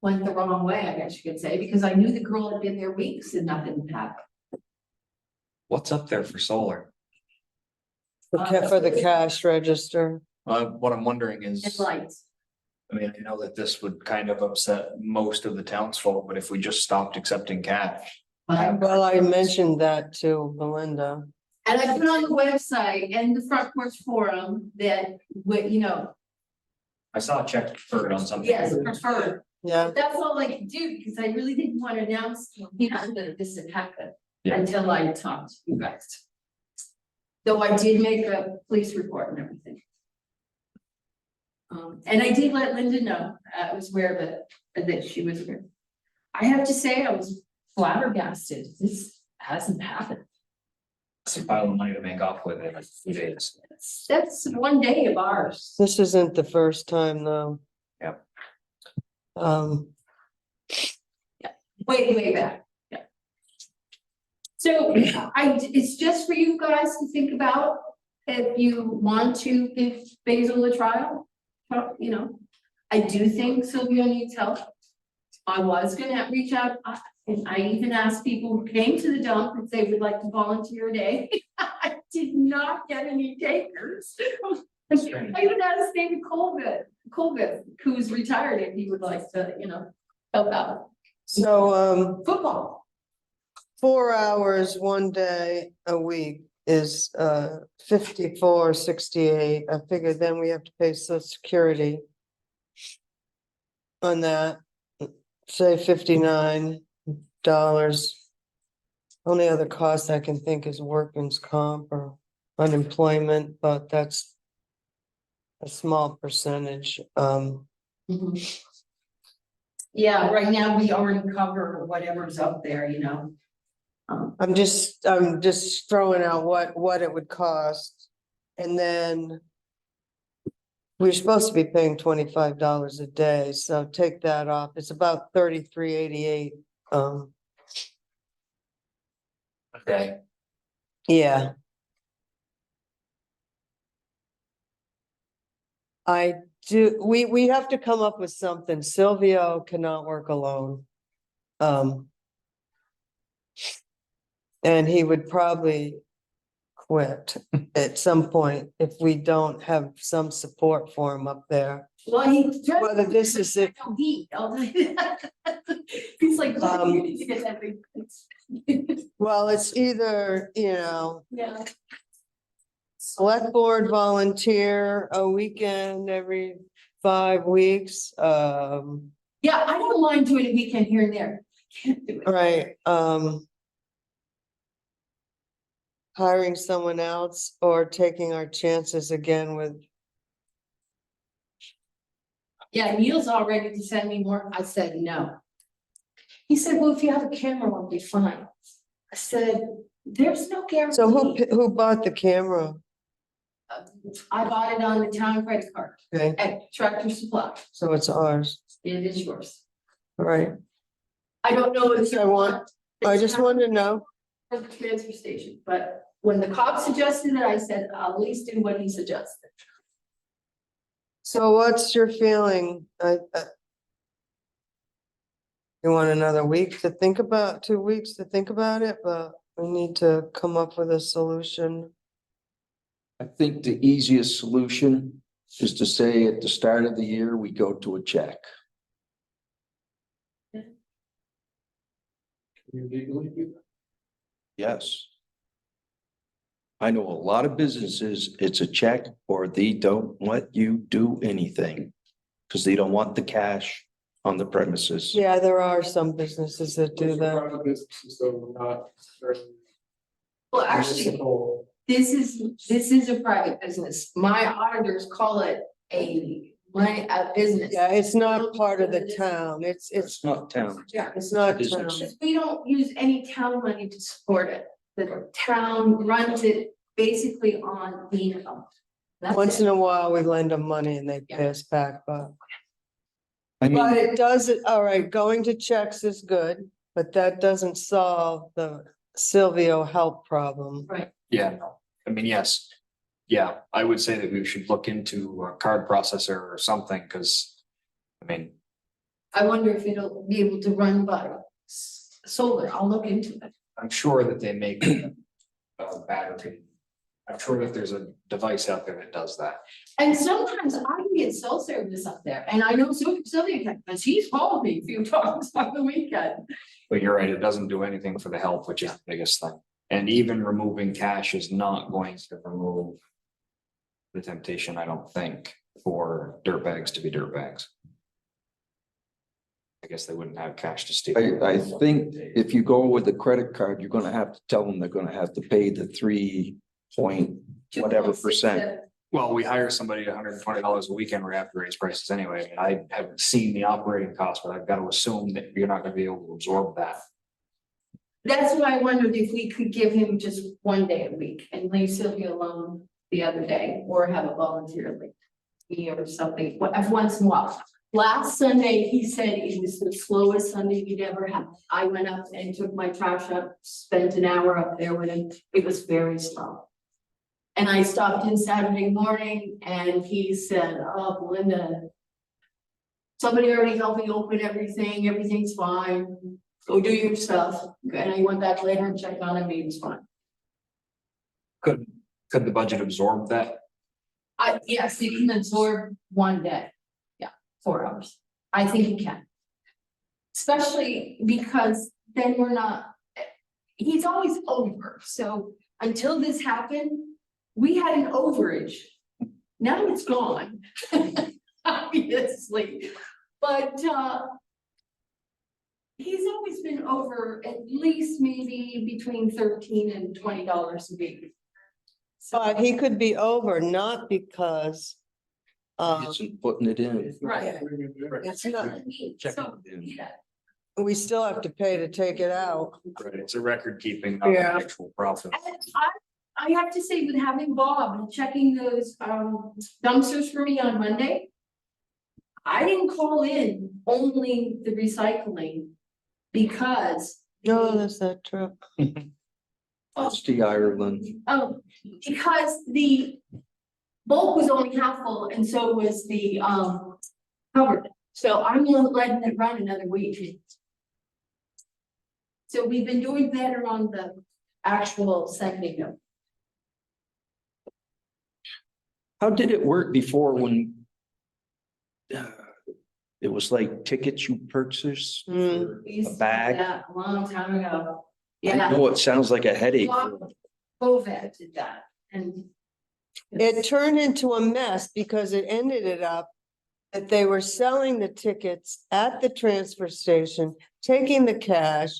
went the wrong way, I guess you could say, because I knew the girl had been there weeks and nothing had happened. What's up there for solar? for the cash register. What I'm wondering is, And lights. I mean, I know that this would kind of upset most of the townsfolk, but if we just stopped accepting cash. Well, I mentioned that to Belinda. And I put on the website and the front porch forum that, I saw a check deferred on something. yes, preferred. Yeah, That's all I could do because I really didn't want to announce that this had happened Yeah. until I talked to you guys. Though I did make a police report and everything. And I did let Linda know, I was aware that she was here. I have to say, I was flabbergasted. This hasn't happened. It's a pile of money to make off with in like 2 days. That's one day of ours. this isn't the first time though. Yep. Way back, yeah. So it's just for you guys to think about if you want to give Basil a trial. I do think Sylvia needs help. I was gonna reach out, and I even asked people who came to the dump if they would like to volunteer a day. I did not get any takers. I even asked David Colvin, who's retired, if he would like to, help out. So, Football. 4 hours, 1 day a week is, 54.68. I figured then we have to pay Social Security on that, say $59. Only other cost I can think is workman's comp or unemployment, but that's a small percentage. Yeah, right now we already cover whatever's up there, I'm just throwing out what it would cost. And then we're supposed to be paying $25 a day, so take that off. It's about $33.88. Okay. Yeah. We have to come up with something. Silvio cannot work alone. And he would probably quit at some point if we don't have some support for him up there. Well, he. Whether this is it. No heat, I'll tell you that. He's like, "Look, you need to get that big. Well, it's either, Yeah, select board volunteer a weekend every 5 weeks, yeah, I don't mind doing a weekend here and there. Can't do it. right, hiring someone else or taking our chances again with, Yeah, Neil's all ready to send me more. I said, no. He said, well, if you have a camera, I'll be fine. I said, there's no guarantee. so who bought the camera? I bought it on the town credit card Okay, at Tractor Supply. so it's ours, It is yours. right? I don't know if I just wanted to know. for the transfer station, but when the cop suggested it, I said, I'll at least do what he suggested. So what's your feeling? You want another week to think about, 2 weeks to think about it, but we need to come up with a solution. I think the easiest solution is to say at the start of the year, we go to a check. Can you legally do that? Yes. I know a lot of businesses, it's a check or they don't let you do anything because they don't want the cash on the premises. Yeah, there are some businesses that do Those are that. private businesses, though, not very Well, actually, municipal. this is a private business. My auditors call it a business. Yeah, it's not part of the town. It's It's not town. Yeah. it's not town. Business. Because we don't use any town money to support it. The town runs it basically on the income. That's Once it. in a while, we lend them money and they pay us back, but I mean, it does, all right, going to checks is good, but that doesn't solve the Silvio help problem. Right. Yeah, no, I mean, yes. Yeah, I would say that we should look into a card processor or something, because, I mean, I wonder if it'll be able to run by solar. I'll look into it. I'm sure that they make a battery. I'm sure that there's a device out there that does that. And sometimes I can get cell service up there, and I know Sylvia can, because he's called me a few times on the weekend. But you're right, it doesn't do anything for the help, which is the biggest thing. And even removing cash is not going to remove the temptation, I don't think, for dirtbags to be dirtbags. I guess they wouldn't have cash to steal. I think if you go with the credit card, you're gonna have to tell them they're gonna have to pay the 3 point whatever percent. Well, we hire somebody $120 a weekend, we're gonna have to raise prices anyway. I haven't seen the operating cost, but I've got to assume that you're not gonna be able to absorb that. That's why I wondered if we could give him just one day a week and leave Sylvia alone the other day, or have a volunteer like me or something, once in a while. Last Sunday, he said it was the slowest Sunday he'd ever had. I went up and took my trash up, spent an hour up there with him. It was very slow. And I stopped in Saturday morning and he said, oh, Belinda, somebody already helped me open everything. Everything's fine. Go do your stuff. And I went back later and checked on him. He was fine. Could the budget absorb that? Yes, you can absorb one day. Yeah, 4 hours. I think you can. Especially because then we're not, he's always over. So until this happened, we had an overage. Now it's gone. Obviously, but he's always been over at least maybe between $13 and $20 a week. But he could be over, not because. Isn't putting it in. Right. It's not, So, yeah. we still have to pay to take it out. Right, it's a record keeping, not an Yeah. actual profit. And I have to say, with having Bob and checking those dumpsters for me on Monday. I didn't call in only the recycling because. No, that's not true. It's the Ireland. Oh, because the bulk was only half full and so was the covered. So I'm letting it run another week. So we've been doing better on the actual sending them. How did it work before when it was like tickets you purchased? Hmm. We used to do bag? that a long time ago. I Yeah. know it sounds like a headache. COVID did that and. It turned into a mess because it ended it up that they were selling the tickets at the transfer station, taking the cash,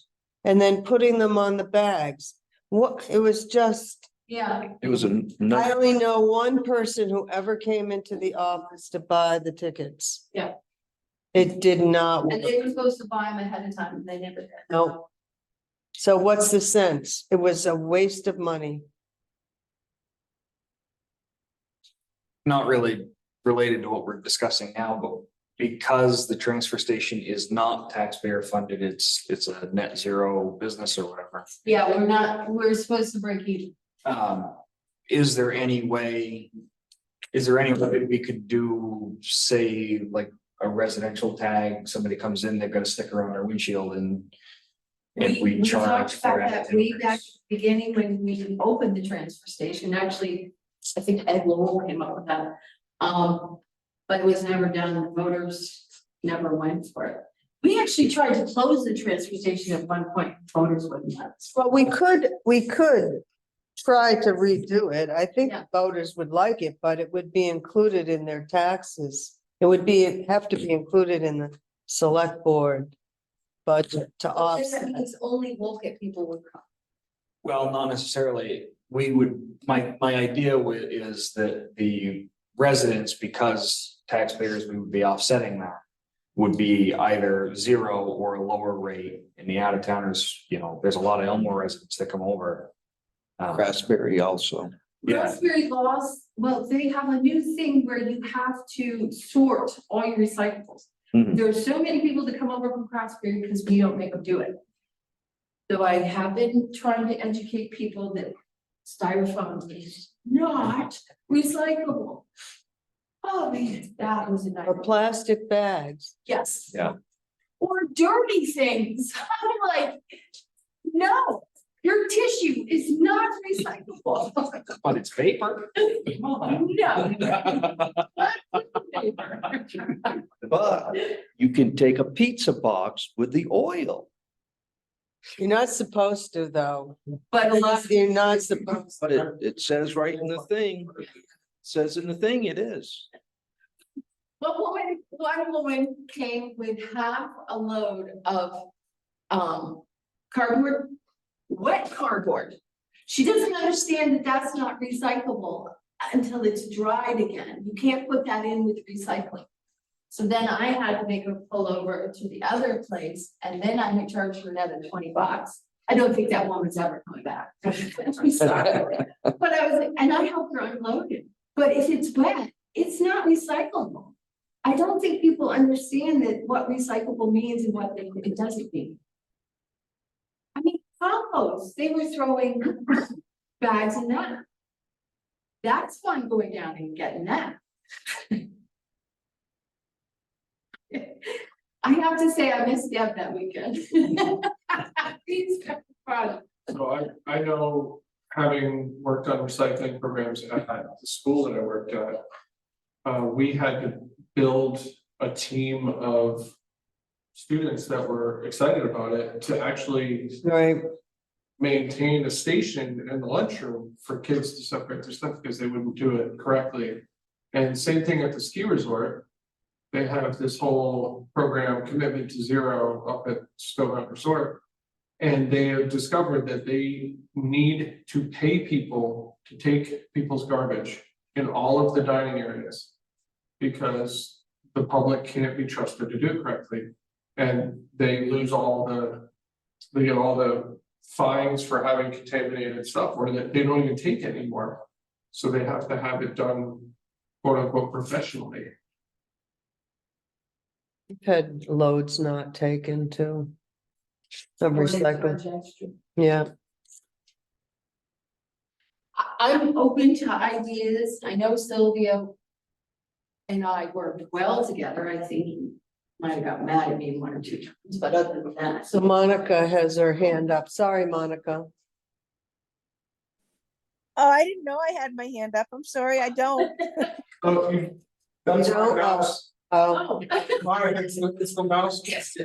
and then putting them on the bags. What, it was just, Yeah, It was a. I only know one person who ever came into the office to buy the tickets. Yeah. It did not and work. they were supposed to buy them ahead of time and they never did. No. So what's the sense? It was a waste of money. Not really related to what we're discussing now, but because the transfer station is not taxpayer funded, it's a net zero business or whatever. Yeah, we're supposed to break even. Is there any way? Is there any way we could do, say, like a residential tag, somebody comes in, they've got a sticker on their windshield and. And we charge talked for about that it. way back at the beginning when we opened the transfer station, actually, I think Ed Lowell came up with that. But it was never done, the voters never went for it. We actually tried to close the transfer station at one point, voters wouldn't let us. Well, we could try to redo it. I think Yeah. voters would like it, but it would be included in their taxes. It would be, have to be included in the select board budget to That offset. means only Wolcott people would come. Well, not necessarily. We would, my idea is that the residents, because taxpayers, we would be offsetting that. Would be either zero or a lower rate, and the out of towners, you know, there's a lot of Elmore residents that come over. Raspberry also. Yeah, Raspberry laws, well, they have a new thing where you have to sort all your recyclables. Mhm. There are so many people that come over from Craftsbury because we don't make them do it. So I have been trying to educate people that styrofoam is not recyclable. Oh, man, that was a Or nightmare. plastic bags. Yes. Yeah. Or dirty things. I'm like, no, your tissue is not recyclable. but it's paper. But you can take a pizza box with the oil. You're not supposed to, though. But a lot. You're not supposed. But it says right in the thing, says in the thing it is. One woman came with half a load of cardboard, wet cardboard. She doesn't understand that that's not recyclable until it's dried again. You can't put that in with recycling. So then I had to make her pull over to the other place and then I had charged her another $20. I don't think that woman's ever coming back. I'm sorry. But I was like, and I helped her unload it. But if it's wet, it's not recyclable. I don't think people understand that what recyclable means and what it doesn't mean. I mean, compost, they were throwing bags in that. That's fun going down and getting that. I have to say, I missed Deb that weekend. He's proud. So I know, having worked on recycling programs at the school that I worked at. We had to build a team of students that were excited about it to actually Right. maintain a station in the lunchroom for kids to separate their stuff because they wouldn't do it correctly. And same thing at the ski resort. They have this whole program, Commitment to Zero, up at Stone Resort. And they have discovered that they need to pay people to take people's garbage in all of the dining areas. Because the public can't be trusted to do it correctly. And they lose they get all the fines for having contaminated stuff, or that they don't even take anymore. So they have to have it done, quote unquote, professionally. We've had loads not taken too. Of recycling, yeah. I'm open to ideas. I know Sylvia and I worked well together. I think he might have got mad at me 1 or 2 times, but other than that. So Monica has her hand up. Sorry, Monica. Oh, I didn't know I had my hand up. I'm sorry, I don't. So if you- That's You my don't? mouse. Oh, Mine, it's the mouse. Yes.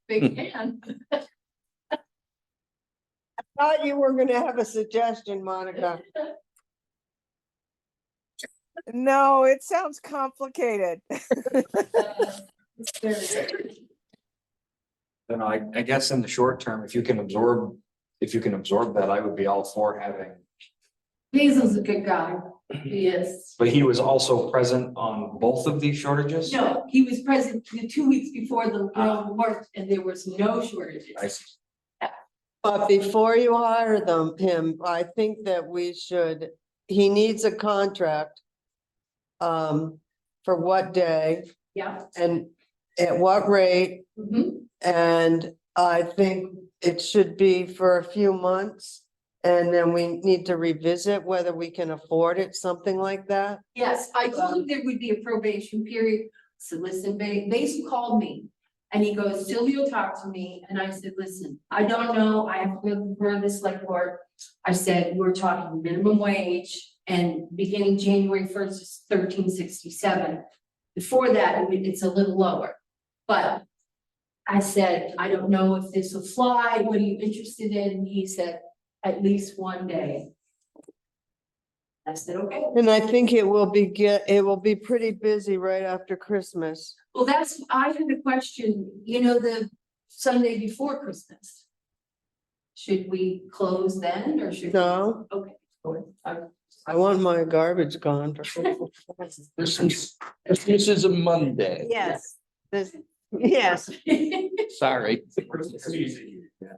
Big fan. thought you were gonna have a suggestion, Monica. No, it sounds complicated. Then I guess in the short term, if you can absorb that, I would be all for having. Hazel's a good guy. He is. But he was also present on both of these shortages? No, he was present the 2 weeks before the road worked and there was no I shortages. see. But before you hire him, I think that he needs a contract. For what day Yeah. and at what rate, Mhm. and I think it should be for a few months. And then we need to revisit whether we can afford it, something like that. Yes, I told him there would be a probation period. So listen, Basil called me and he goes, Sylvia will talk to me. And I said, listen, I don't know. I have to go for this select board. I said, we're talking minimum wage and beginning January 1st is $13.67. Before that, it's a little lower. But I said, I don't know if this will fly. What are you interested in? And he said, at least one day. I said, okay. And I think it will be pretty busy right after Christmas. Well, I had a question, the Sunday before Christmas. Should we close then or should? No, Okay. I want my garbage gone. This is a Monday. Yes, yes. Sorry.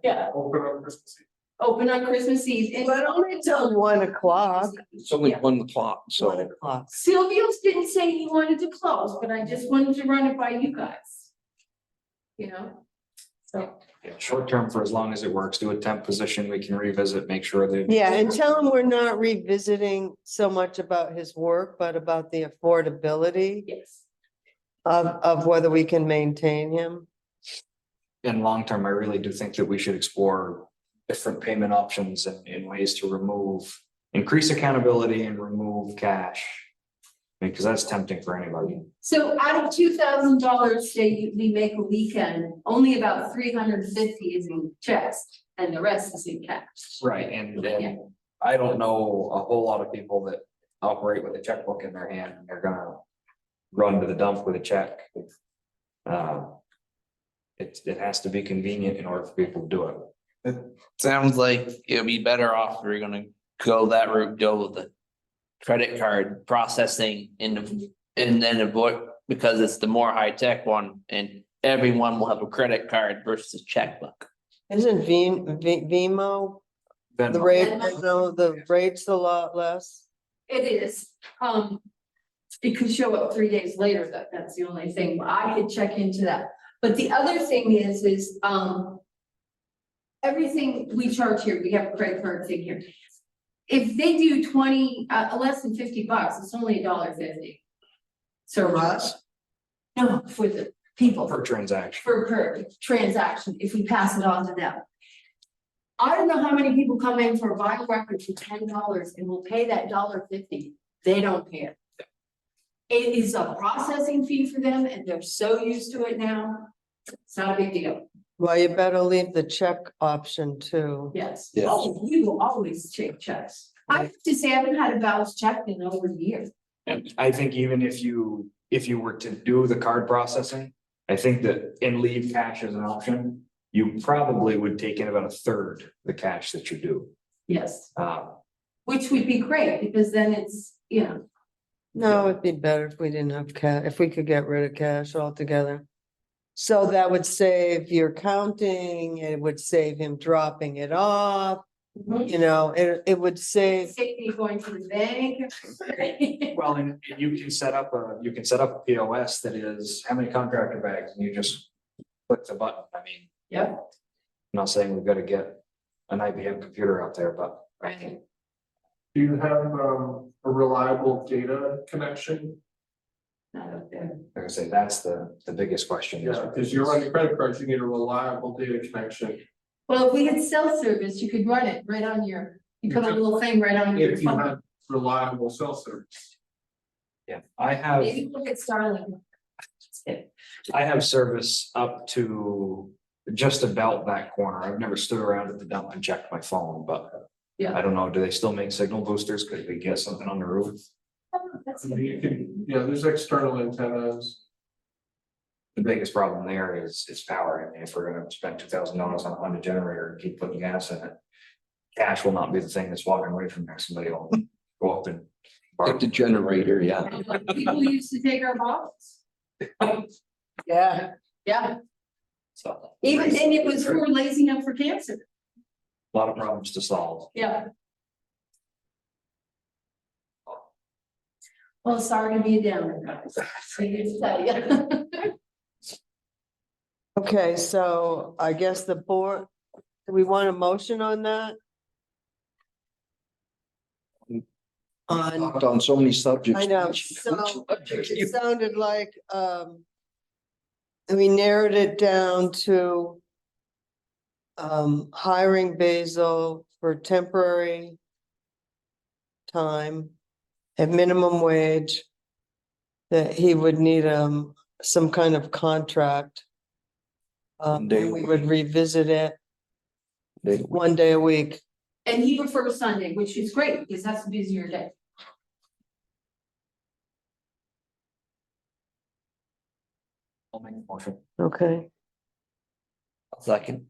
Yeah, Open on Christmas Eve. open on Christmas Eve. and- But only till 1 o'clock. It's only Yeah. 1 o'clock, 1 so o'clock. Silvio's didn't say he wanted to close, but I just wanted to run it by you guys. So. Yeah, short term for as long as it works, do a temp position, we can revisit, make sure that. Yeah, and tell him we're not revisiting so much about his work, but about the affordability Yes. of whether we can maintain him. In long term, I really do think that we should explore different payment options and in ways to increase accountability and remove cash. Because that's tempting for anybody. So out of $2,000, say we make a weekend, only about 350 is in checks and the rest is in cash. Right, and Yeah. then I don't know a whole lot of people that operate with a checkbook in their hand and they're gonna run to the dump with a check. It has to be convenient in order for people to do it. Sounds like it'll be better off if we're gonna go that route, go with the credit card processing and then avoid, because it's the more high tech one and everyone will have a credit card versus a checkbook. Isn't Vimo, Then the rate's a lot less? It is, it could show up 3 days later, that's the only thing, I could check into that. But the other thing is, everything we charge here, we have a credit card thing here. If they do 20, less than $50, it's only $1.50. So us? No, for the people, per transaction. per transaction, if we pass it on to them. I don't know how many people come in for a vinyl record for $10 and will pay that $1.50. They don't pay it. It is a processing fee for them and they're so used to it now. It's not a big deal. Well, you better leave the check option too. Yes. Yes. Oh, we will always take checks. I have to say, I haven't had a balance check in over a year. And I think even if you were to do the card processing, I think that and leave cash as an option, you probably would take in about a third the cash that you do. Yes, Um, which would be great because then it's, No, it'd be better if we didn't have cash, if we could get rid of cash altogether. So that would save your counting, it would save him dropping it off, it would save. save me going to the bank. well, and you can set up a POS that is how many contractor bags and you just click the button. I mean, Yep, I'm not saying we've got to get an IBM computer out there, but right. Do you have a reliable data connection? Not up there. like I say, that's the biggest question. Yeah, because you're running credit cards, you need a reliable data connection. Well, if we had cell service, you could run it right on your You put a little thing right on your If you phone. have reliable cell service. Yeah, I have. Maybe look at Starlink. I have service up to just about that corner. I've never stood around at the dump and checked my phone, but Yeah. I don't know, do they still make signal boosters? Could we get something on the roof? That's I mean, you can, yeah, there's external antennas. The biggest problem there is power. I mean, if we're gonna spend $2,000 on a Honda generator and keep putting gas in it. Cash will not be the thing that's walking away from there. Somebody will go up and. Like the generator, yeah. like people used to take our bottles. Yeah. Yeah, So, even, and it was for lazy enough for cancer. a lot of problems to solve. Yeah. Well, sorry to be a downer, guys. I need to tell you. Okay, so I guess the board, do we want a motion on that? On, Talked on so many subjects. I know, Which so subject it you- sounded like, we narrowed it down to hiring Basil for temporary time at minimum wage, that he would need, some kind of contract. And we would revisit it They- 1 day a week. And he prefers Sunday, which is great because that's a busier day. I'll make a motion. Okay, Second.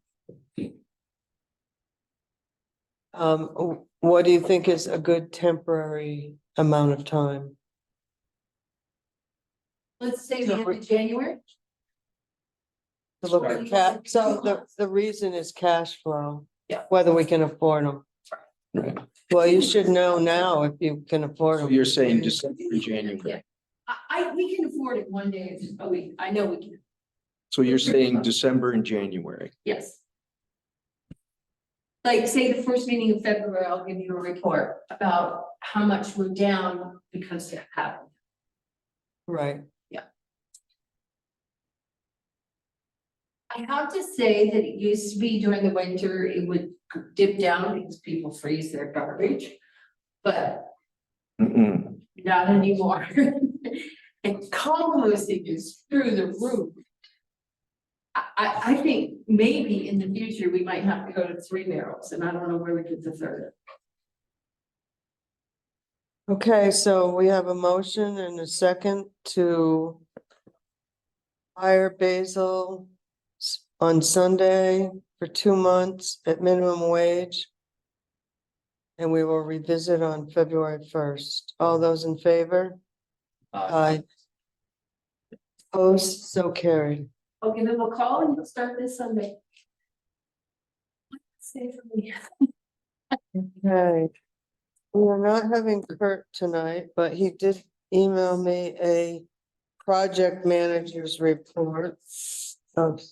what do you think is a good temporary amount of time? Let's say the end of January. To look at cat, so the reason is cash flow. Yeah. Whether we can afford them. Right. Well, you should know now if you can afford So them. you're saying December and January. We can afford it 1 day a week. I know we can. So you're saying December and January. Yes. Like, say the first meeting of February, I'll give you a report about how much we're down because it happened. Right, I have to say that it used to be during the winter, it would dip down because people freeze their garbage. But Mm-mm. not anymore. And composting is through the roof. I think maybe in the future, we might have to go to 3 barrels, and I don't know where we get the third. okay, so we have a motion and a second to hire Basil on Sunday for 2 months at minimum wage. And we will revisit on February 1st. All those in favor? Aye. Opposed, so carried. I'll give him a call and he'll start this Sunday. Say for me. Okay. We are not having Kurt tonight, but he did email me a project manager's report. of-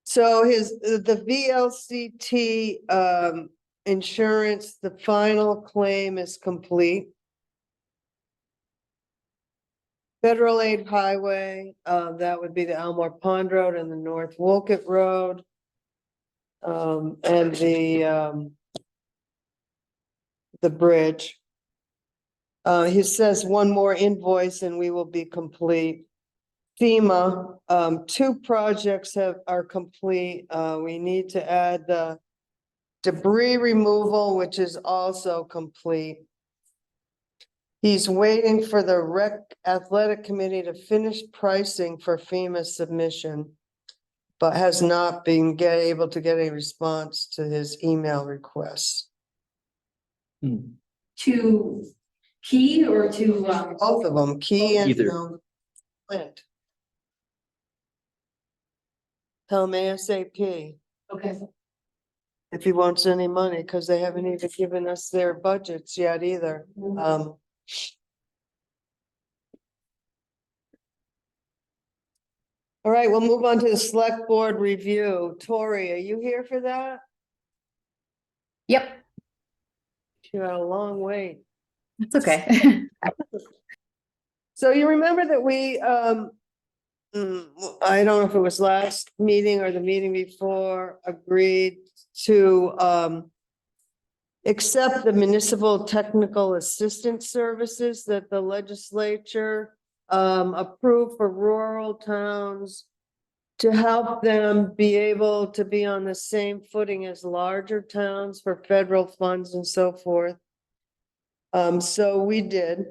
So the VLCT insurance, the final claim is complete. Federal aid highway, that would be the Elmore Pond Road and the North Wolcott Road. And the bridge. He says one more invoice and we will be complete. FEMA, 2 projects are complete. We need to add the debris removal, which is also complete. He's waiting for the rec athletic committee to finish pricing for FEMA submission, but has not been able to get a response to his email requests. To Key or to, Both of them, Key and Either. Flint. Tell him ASAP okay, if he wants any money, because they haven't even given us their budgets yet either. All right, we'll move on to the select board review. Tori, are you here for that? Yep, You had a long wait. it's okay. So you remember that I don't know if it was last meeting or the meeting before, agreed to, accept the municipal technical assistance services that the legislature, approved for rural towns to help them be able to be on the same footing as larger towns for federal funds and so forth. So we did,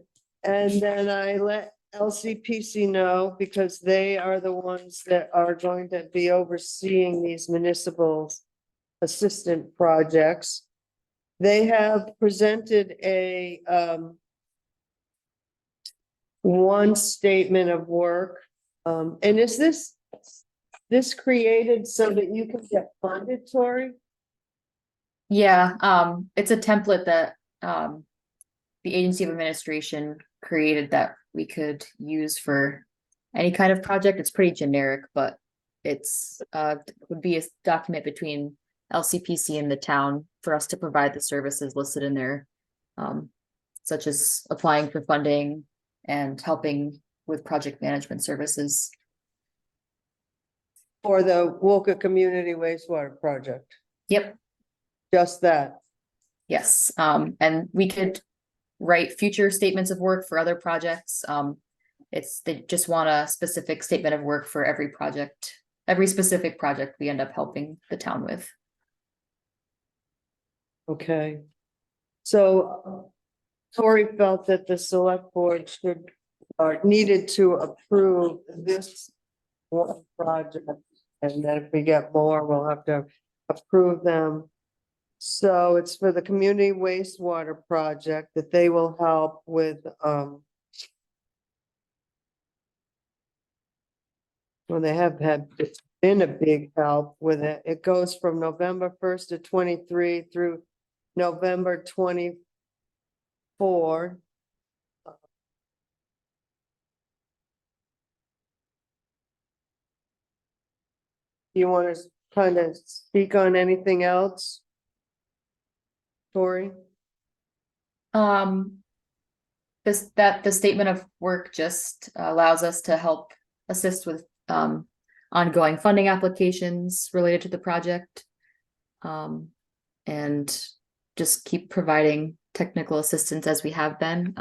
and then I let LCPC know because they are the ones that are going to be overseeing these municipal assistant projects. They have presented a, one statement of work. And is this created so that you can get funded, Tori? Yeah, it's a template that the Agency of Administration created that we could use for any kind of project. It's pretty generic, but it's would be a document between LCPC and the town for us to provide the services listed in there, such as applying for funding and helping with project management services. For the Wolcott Community Wastewater Project, Yep, just that. yes, and we could write future statements of work for other projects. They just want a specific statement of work for every project, every specific project we end up helping the town with. Okay. So Tori felt that the select board should, or needed to approve this one project. And then if we get more, we'll have to approve them. So it's for the community wastewater project that they will help with, well, they have been a big help with it. It goes from November 1st to 23 through November 24. You want to kind of speak on anything else? Tori? The statement of work just allows us to help assist with ongoing funding applications related to the project. And just keep providing technical assistance as we have been.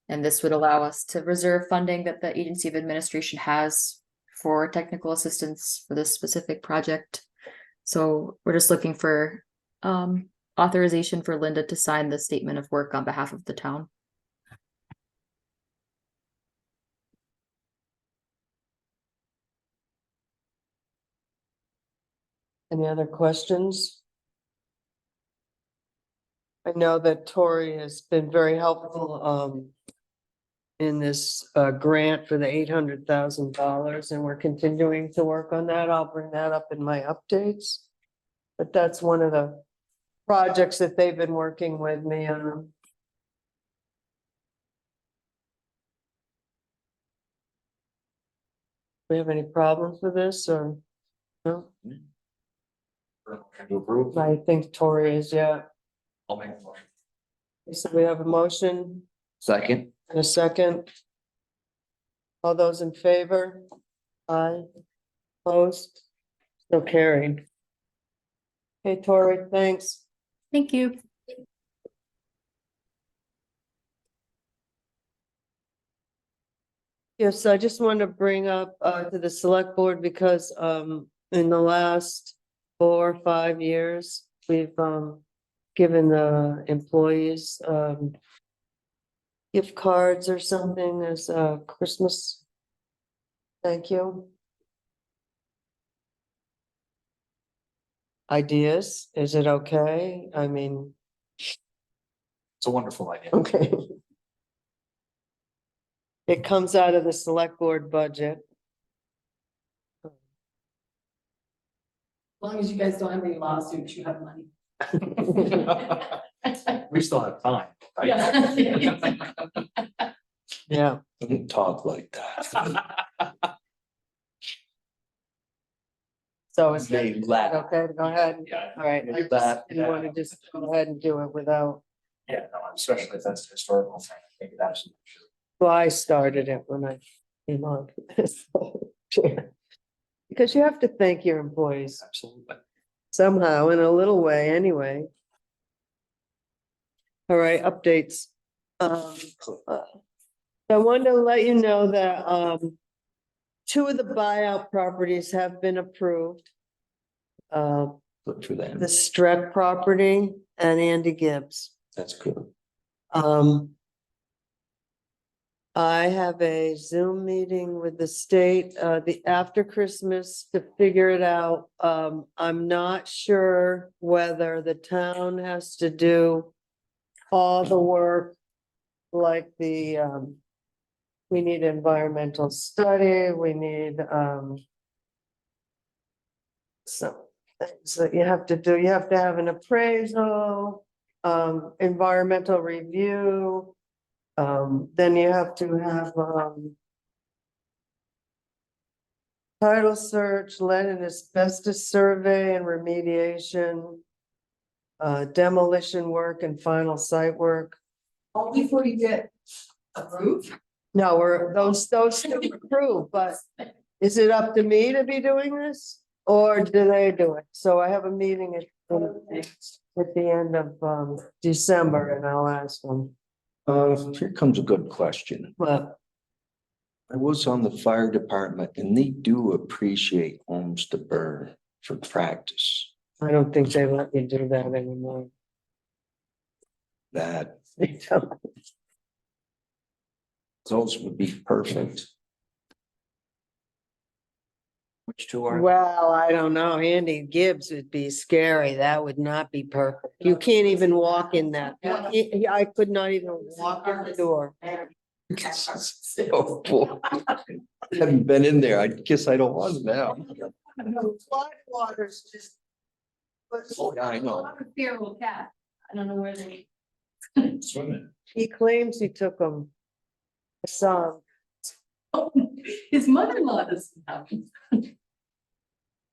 And this would allow us to reserve funding that the Agency of Administration has for technical assistance for this specific project. So we're just looking for authorization for Linda to sign the statement of work on behalf of the town. Any other questions? I know that Tori has been very helpful in this grant for the $800,000, and we're continuing to work on that. I'll bring that up in my updates. But that's one of the projects that they've been working with me on. We have any problems with this or no? Can you approve? I think Tori is, yeah. I'll make a motion. So we have a motion Second, and a second. All those in favor? Aye. Opposed? So carried. Hey, Tori, thanks. Thank you. Yes, I just want to bring up to the select board because in the last 4 or 5 years, we've given the employees gift cards or something as a Christmas. Thank you. Ideas, is it okay? I mean, It's a wonderful idea. okay. It comes out of the select board budget. As long as you guys don't have any lawsuits, you have money. We still have time. right? Yeah. Yeah, Don't talk like that. so it's they laugh. okay to go ahead. Yeah. All right, I That- just want to just go ahead and do it without, Yeah, no, especially if that's a historical thing. I think that's. well, I started it when I came on. Because you have to thank your employees Absolutely. somehow, in a little way, anyway. All right, updates. I wanted to let you know that, two of the buyout properties have been approved. Good for them. The Streck property and Andy Gibbs. That's good. I have a Zoom meeting with the state, after Christmas to figure it out. I'm not sure whether the town has to do all the work, like we need environmental study, we need, some things that you have to do. You have to have an appraisal, environmental review. Then you have to have, title search, lead and asbestos survey and remediation, demolition work and final site work. All before you get approved? No, those two approved, but is it up to me to be doing this? Or do they do it? So I have a meeting at the end of, December, and I'll ask them. Here comes a good question. But I was on the fire department and they do appreciate homes to burn for practice. I don't think they let you do that anymore. That They don't. those would be perfect. Which two are? Well, I don't know. Andy Gibbs would be scary. That would not be perfect. You can't even walk in that. I could not even walk in the door. Oh, boy. Haven't been in there. I guess I don't want to now. Flood waters just. Oh, yeah, I know. Feral cat. I don't know where they. Swimming. He claims he took them. I saw him. His mother-in-law doesn't have.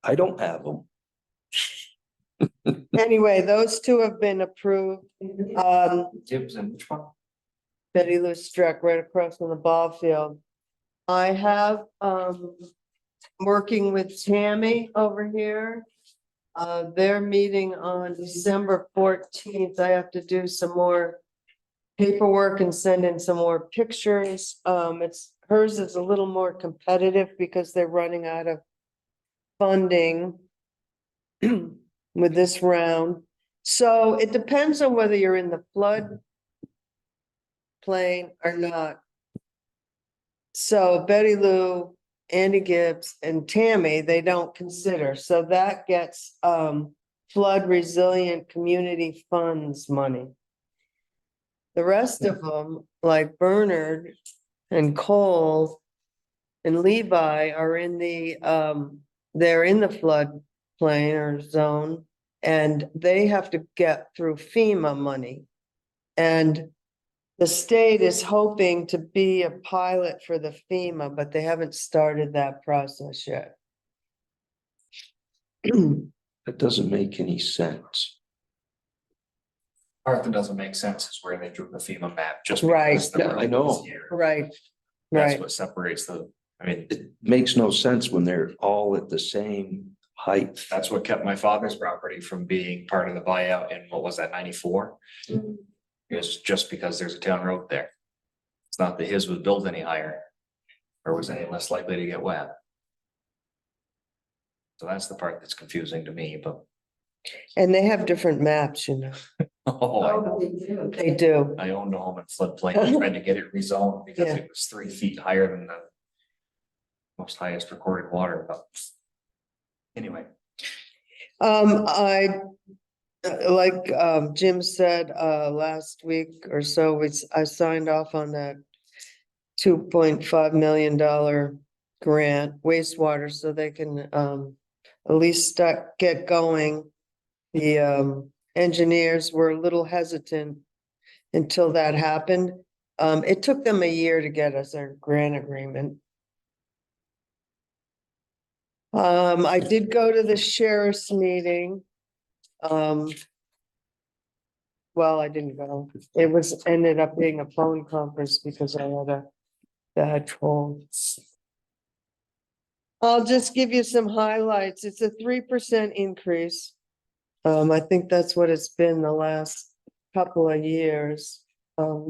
I don't have them. Anyway, those two have been approved. Gibbs and which one? Betty Lou Streck right across from the ball field. I have, working with Tammy over here. They're meeting on December 14th. I have to do some more paperwork and send in some more pictures. Hers is a little more competitive because they're running out of funding with this round. So it depends on whether you're in the flood plain or not. So Betty Lou, Andy Gibbs and Tammy, they don't consider. So that gets flood resilient community funds money. The rest of them, like Bernard and Cole and Levi, are in they're in the flood plain or zone, and they have to get through FEMA money. And the state is hoping to be a pilot for the FEMA, but they haven't started that process yet. That doesn't make any sense. Part that doesn't make sense is where they drew the FEMA map, just. Right. because the Yeah, I road know. is here. Right, That's right. what separates I mean, It makes no sense when they're all at the same height. that's what kept my father's property from being part of the buyout in, what was that, 94? It was just because there's a town road there. It's not that his was built any higher. Or was any less likely to get wet. So that's the part that's confusing to me, but. And they have different maps, you know. Oh, I know. They do. I owned a home in floodplain, I tried to get it rezoned because Yeah. it was 3 feet higher than the. Most highest recorded water, but. Anyway, Like Jim said last week or so, I signed off on that $2.5 million grant wastewater, so they can at least get going. The engineers were a little hesitant until that happened. It took them a year to get us our grant agreement. I did go to the sheriff's meeting. Well, I didn't go. It ended up being a phone conference because I had a badge holds. I'll just give you some highlights. It's a 3% increase. I think that's what it's been the last couple of years.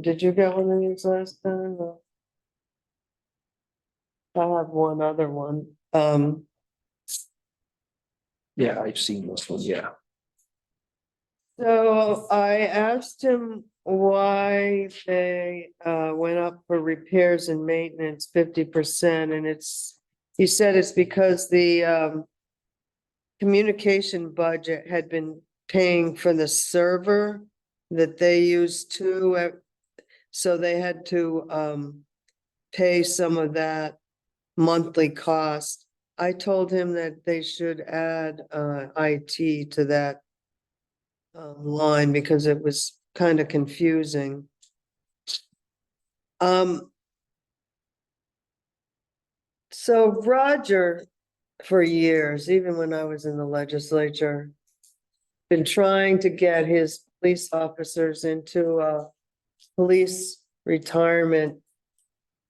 Did you get one of these last time? or- I have one other one. Yeah, I've seen this one, yeah. So I asked him why they went up for repairs and maintenance 50%, and he said it's because the communication budget had been paying for the server that they use too. So they had to pay some of that monthly cost. I told him that they should add IT to that line because it was kind of confusing. So Roger, for years, even when I was in the legislature, been trying to get his police officers into a police retirement,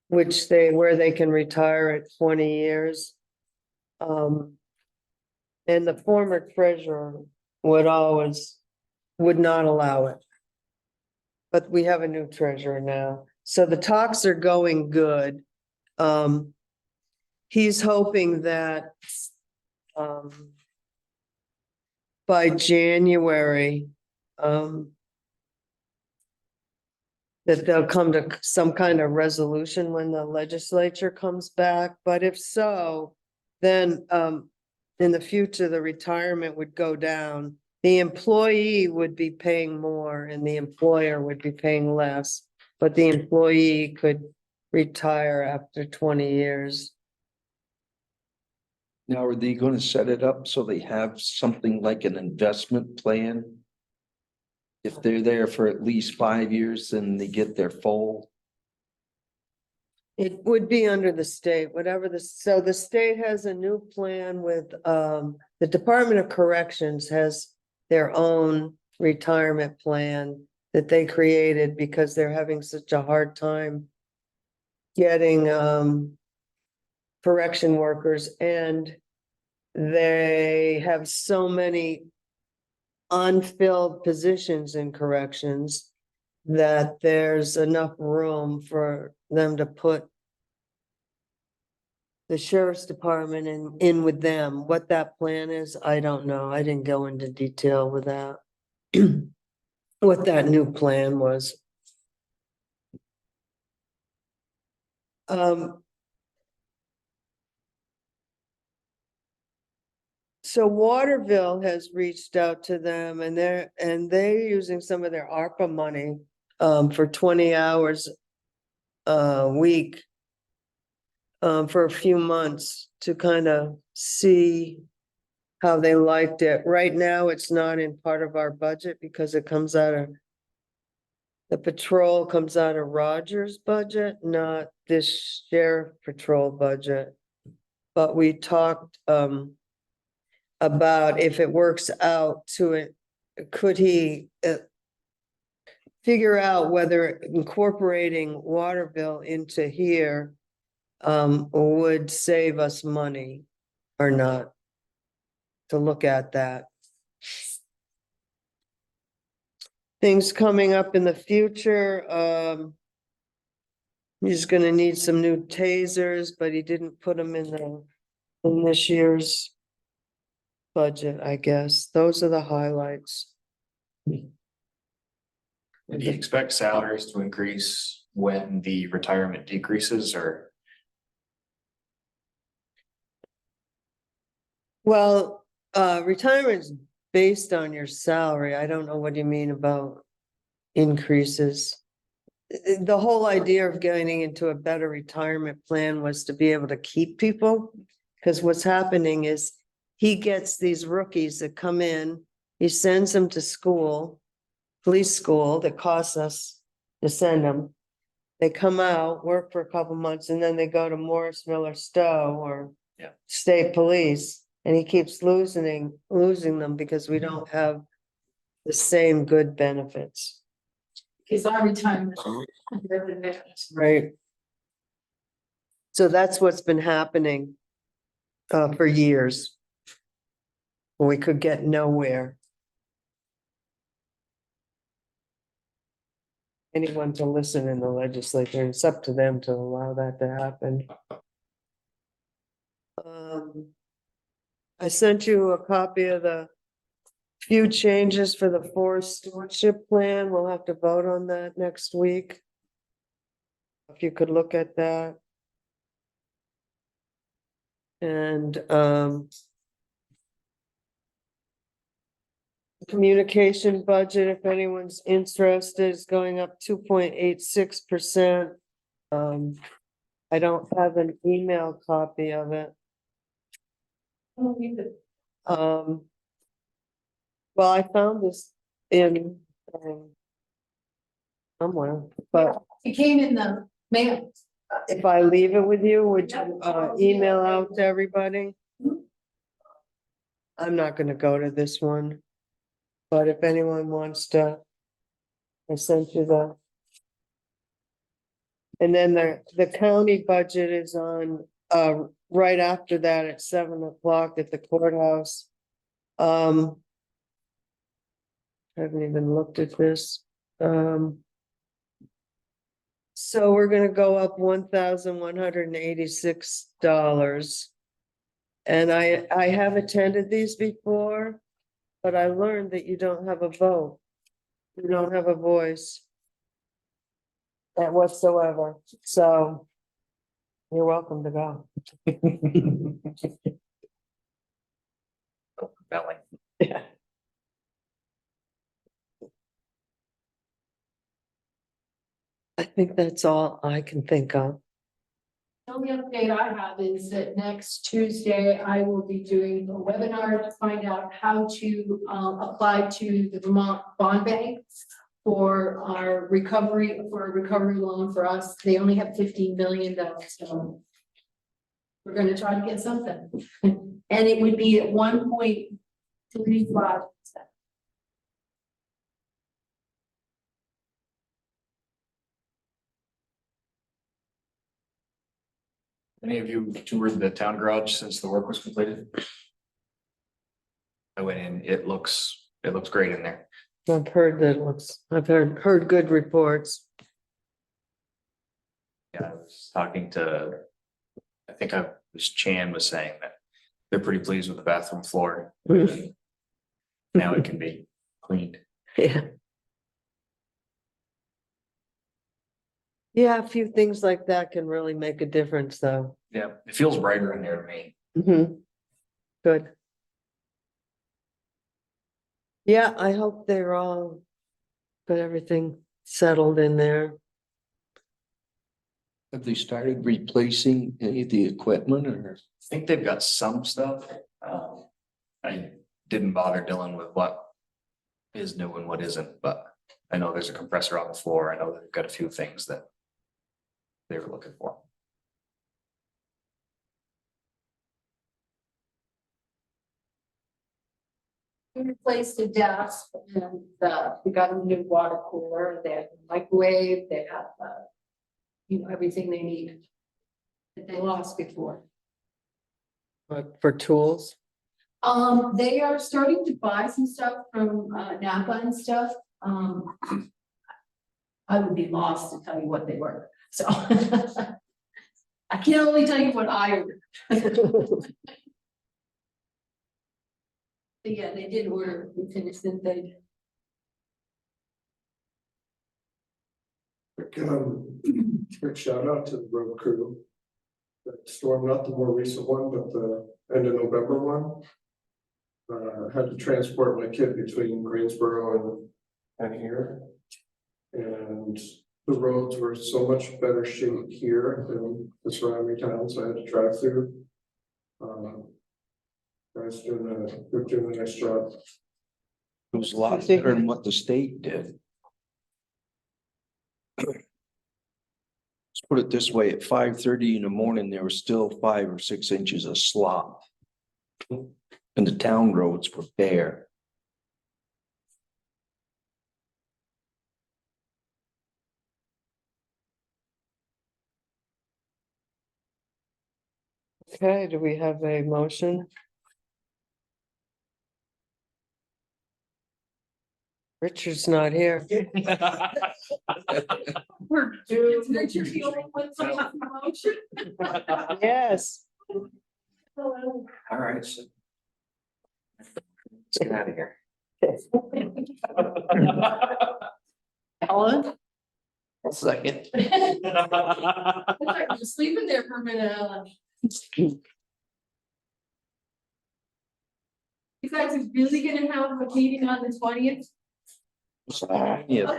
where they can retire at 20 years. And the former treasurer would not allow it. But we have a new treasurer now, so the talks are going good. He's hoping that by January, that they'll come to some kind of resolution when the legislature comes back, but if so, then in the future, the retirement would go down. The employee would be paying more and the employer would be paying less, but the employee could retire after 20 years. Now, are they gonna set it up so they have something like an investment plan? If they're there for at least 5 years, then they get their full. It would be under the state, so the state has a new plan with, the Department of Corrections has their own retirement plan that they created because they're having such a hard time getting, correction workers, and they have so many unfilled positions in corrections that there's enough room for them to put the sheriff's department in with them. What that plan is, I don't know. I didn't go into detail with that. What that new plan was. So Waterville has reached out to them and they're using some of their ARPA money for 20 hours a week for a few months to kind of see how they liked it. Right now, it's not in part of our budget because it comes out of the patrol comes out of Rogers' budget, not this sheriff patrol budget. But we talked about if it works out to it, could he figure out whether incorporating Waterville into here would save us money or not, to look at that. Things coming up in the future, he's gonna need some new tasers, but he didn't put them in this year's budget, I guess. Those are the highlights. And do you expect salaries to increase when the retirement decreases, or? Well, retirement's based on your salary. I don't know what you mean about increases. The whole idea of getting into a better retirement plan was to be able to keep people. Because what's happening is he gets these rookies that come in, he sends them to school, police school that costs us to send them. They come out, work for a couple months, and then they go to Morrisville or Stowe or state police. And he keeps losing them because we don't have the same good benefits. Because our retirement. Right. So that's what's been happening for years. We could get nowhere. Anyone to listen in the legislature, it's up to them to allow that to happen. I sent you a copy of the few changes for the forest stewardship plan. We'll have to vote on that next week. If you could look at that. And communication budget, if anyone's interested, is going up 2.86%. I don't have an email copy of it. Well, I found this in somewhere, but It came in the mail. if I leave it with you, would you email out to everybody? I'm not gonna go to this one. But if anyone wants to, I sent you the. And then the county budget is on, right after that at 7 o'clock at the courthouse. Haven't even looked at this. So we're gonna go up $1,186. And I have attended these before, but I learned that you don't have a vote. You don't have a voice. Whatsoever, so. You're welcome to go. Belly. Yeah. I think that's all I can think of. The only update I have is that next Tuesday, I will be doing a webinar to find out how to apply to the Vermont Bond Bank for our recovery, for a recovery loan for us. They only have 15 million, so we're gonna try to get something. And it would be at 1.35%. Any of you toured the town garage since the work was completed? I went in, it looks great in there. I've heard I've heard good reports. Yeah, I was talking to, I think Chan was saying that they're pretty pleased with the bathroom floor. Now it can be cleaned. Yeah. Yeah, a few things like that can really make a difference, though. Yeah, it feels brighter in there to me. Good. Yeah, I hope they're all got everything settled in there. Have they started replacing any of the equipment or? I think they've got some stuff. I didn't bother dealing with what is new and what isn't, but I know there's a compressor on the floor. I know they've got a few things that they were looking for. We replaced the desk and we got a new water cooler, they have a microwave, they have everything they need that they lost before. But for tools, They are starting to buy some stuff from Napa and stuff. I would be lost to tell you what they were, so. I can only tell you what I ordered. But yeah, they did order, we finished it, they. Quick shout out to the road crew. That storm, not the more recent one, but the end of November one. Had to transport my kid between Greensboro and here. And the roads were so much better shape here than the surrounding towns, so I had to drive through. Guys they're doing a nice job. It was a lot better than what the state did. Let's put it this way, at 5:30 in the morning, there was still 5 or 6 inches of slop. And the town roads were bare. Okay, do we have a motion? Richard's not here. We're due. Richard the only one to make the motion? Yes. All right. So let's get out of here. Ellen? A second. I'm just leaving there for a minute. You guys are really gonna have a meeting on the 20th? Yeah,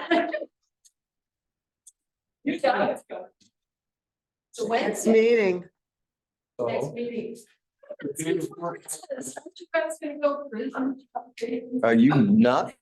You guys go. So Next Wednesday, meeting. next meeting. Aren't you guys gonna go prison? are you not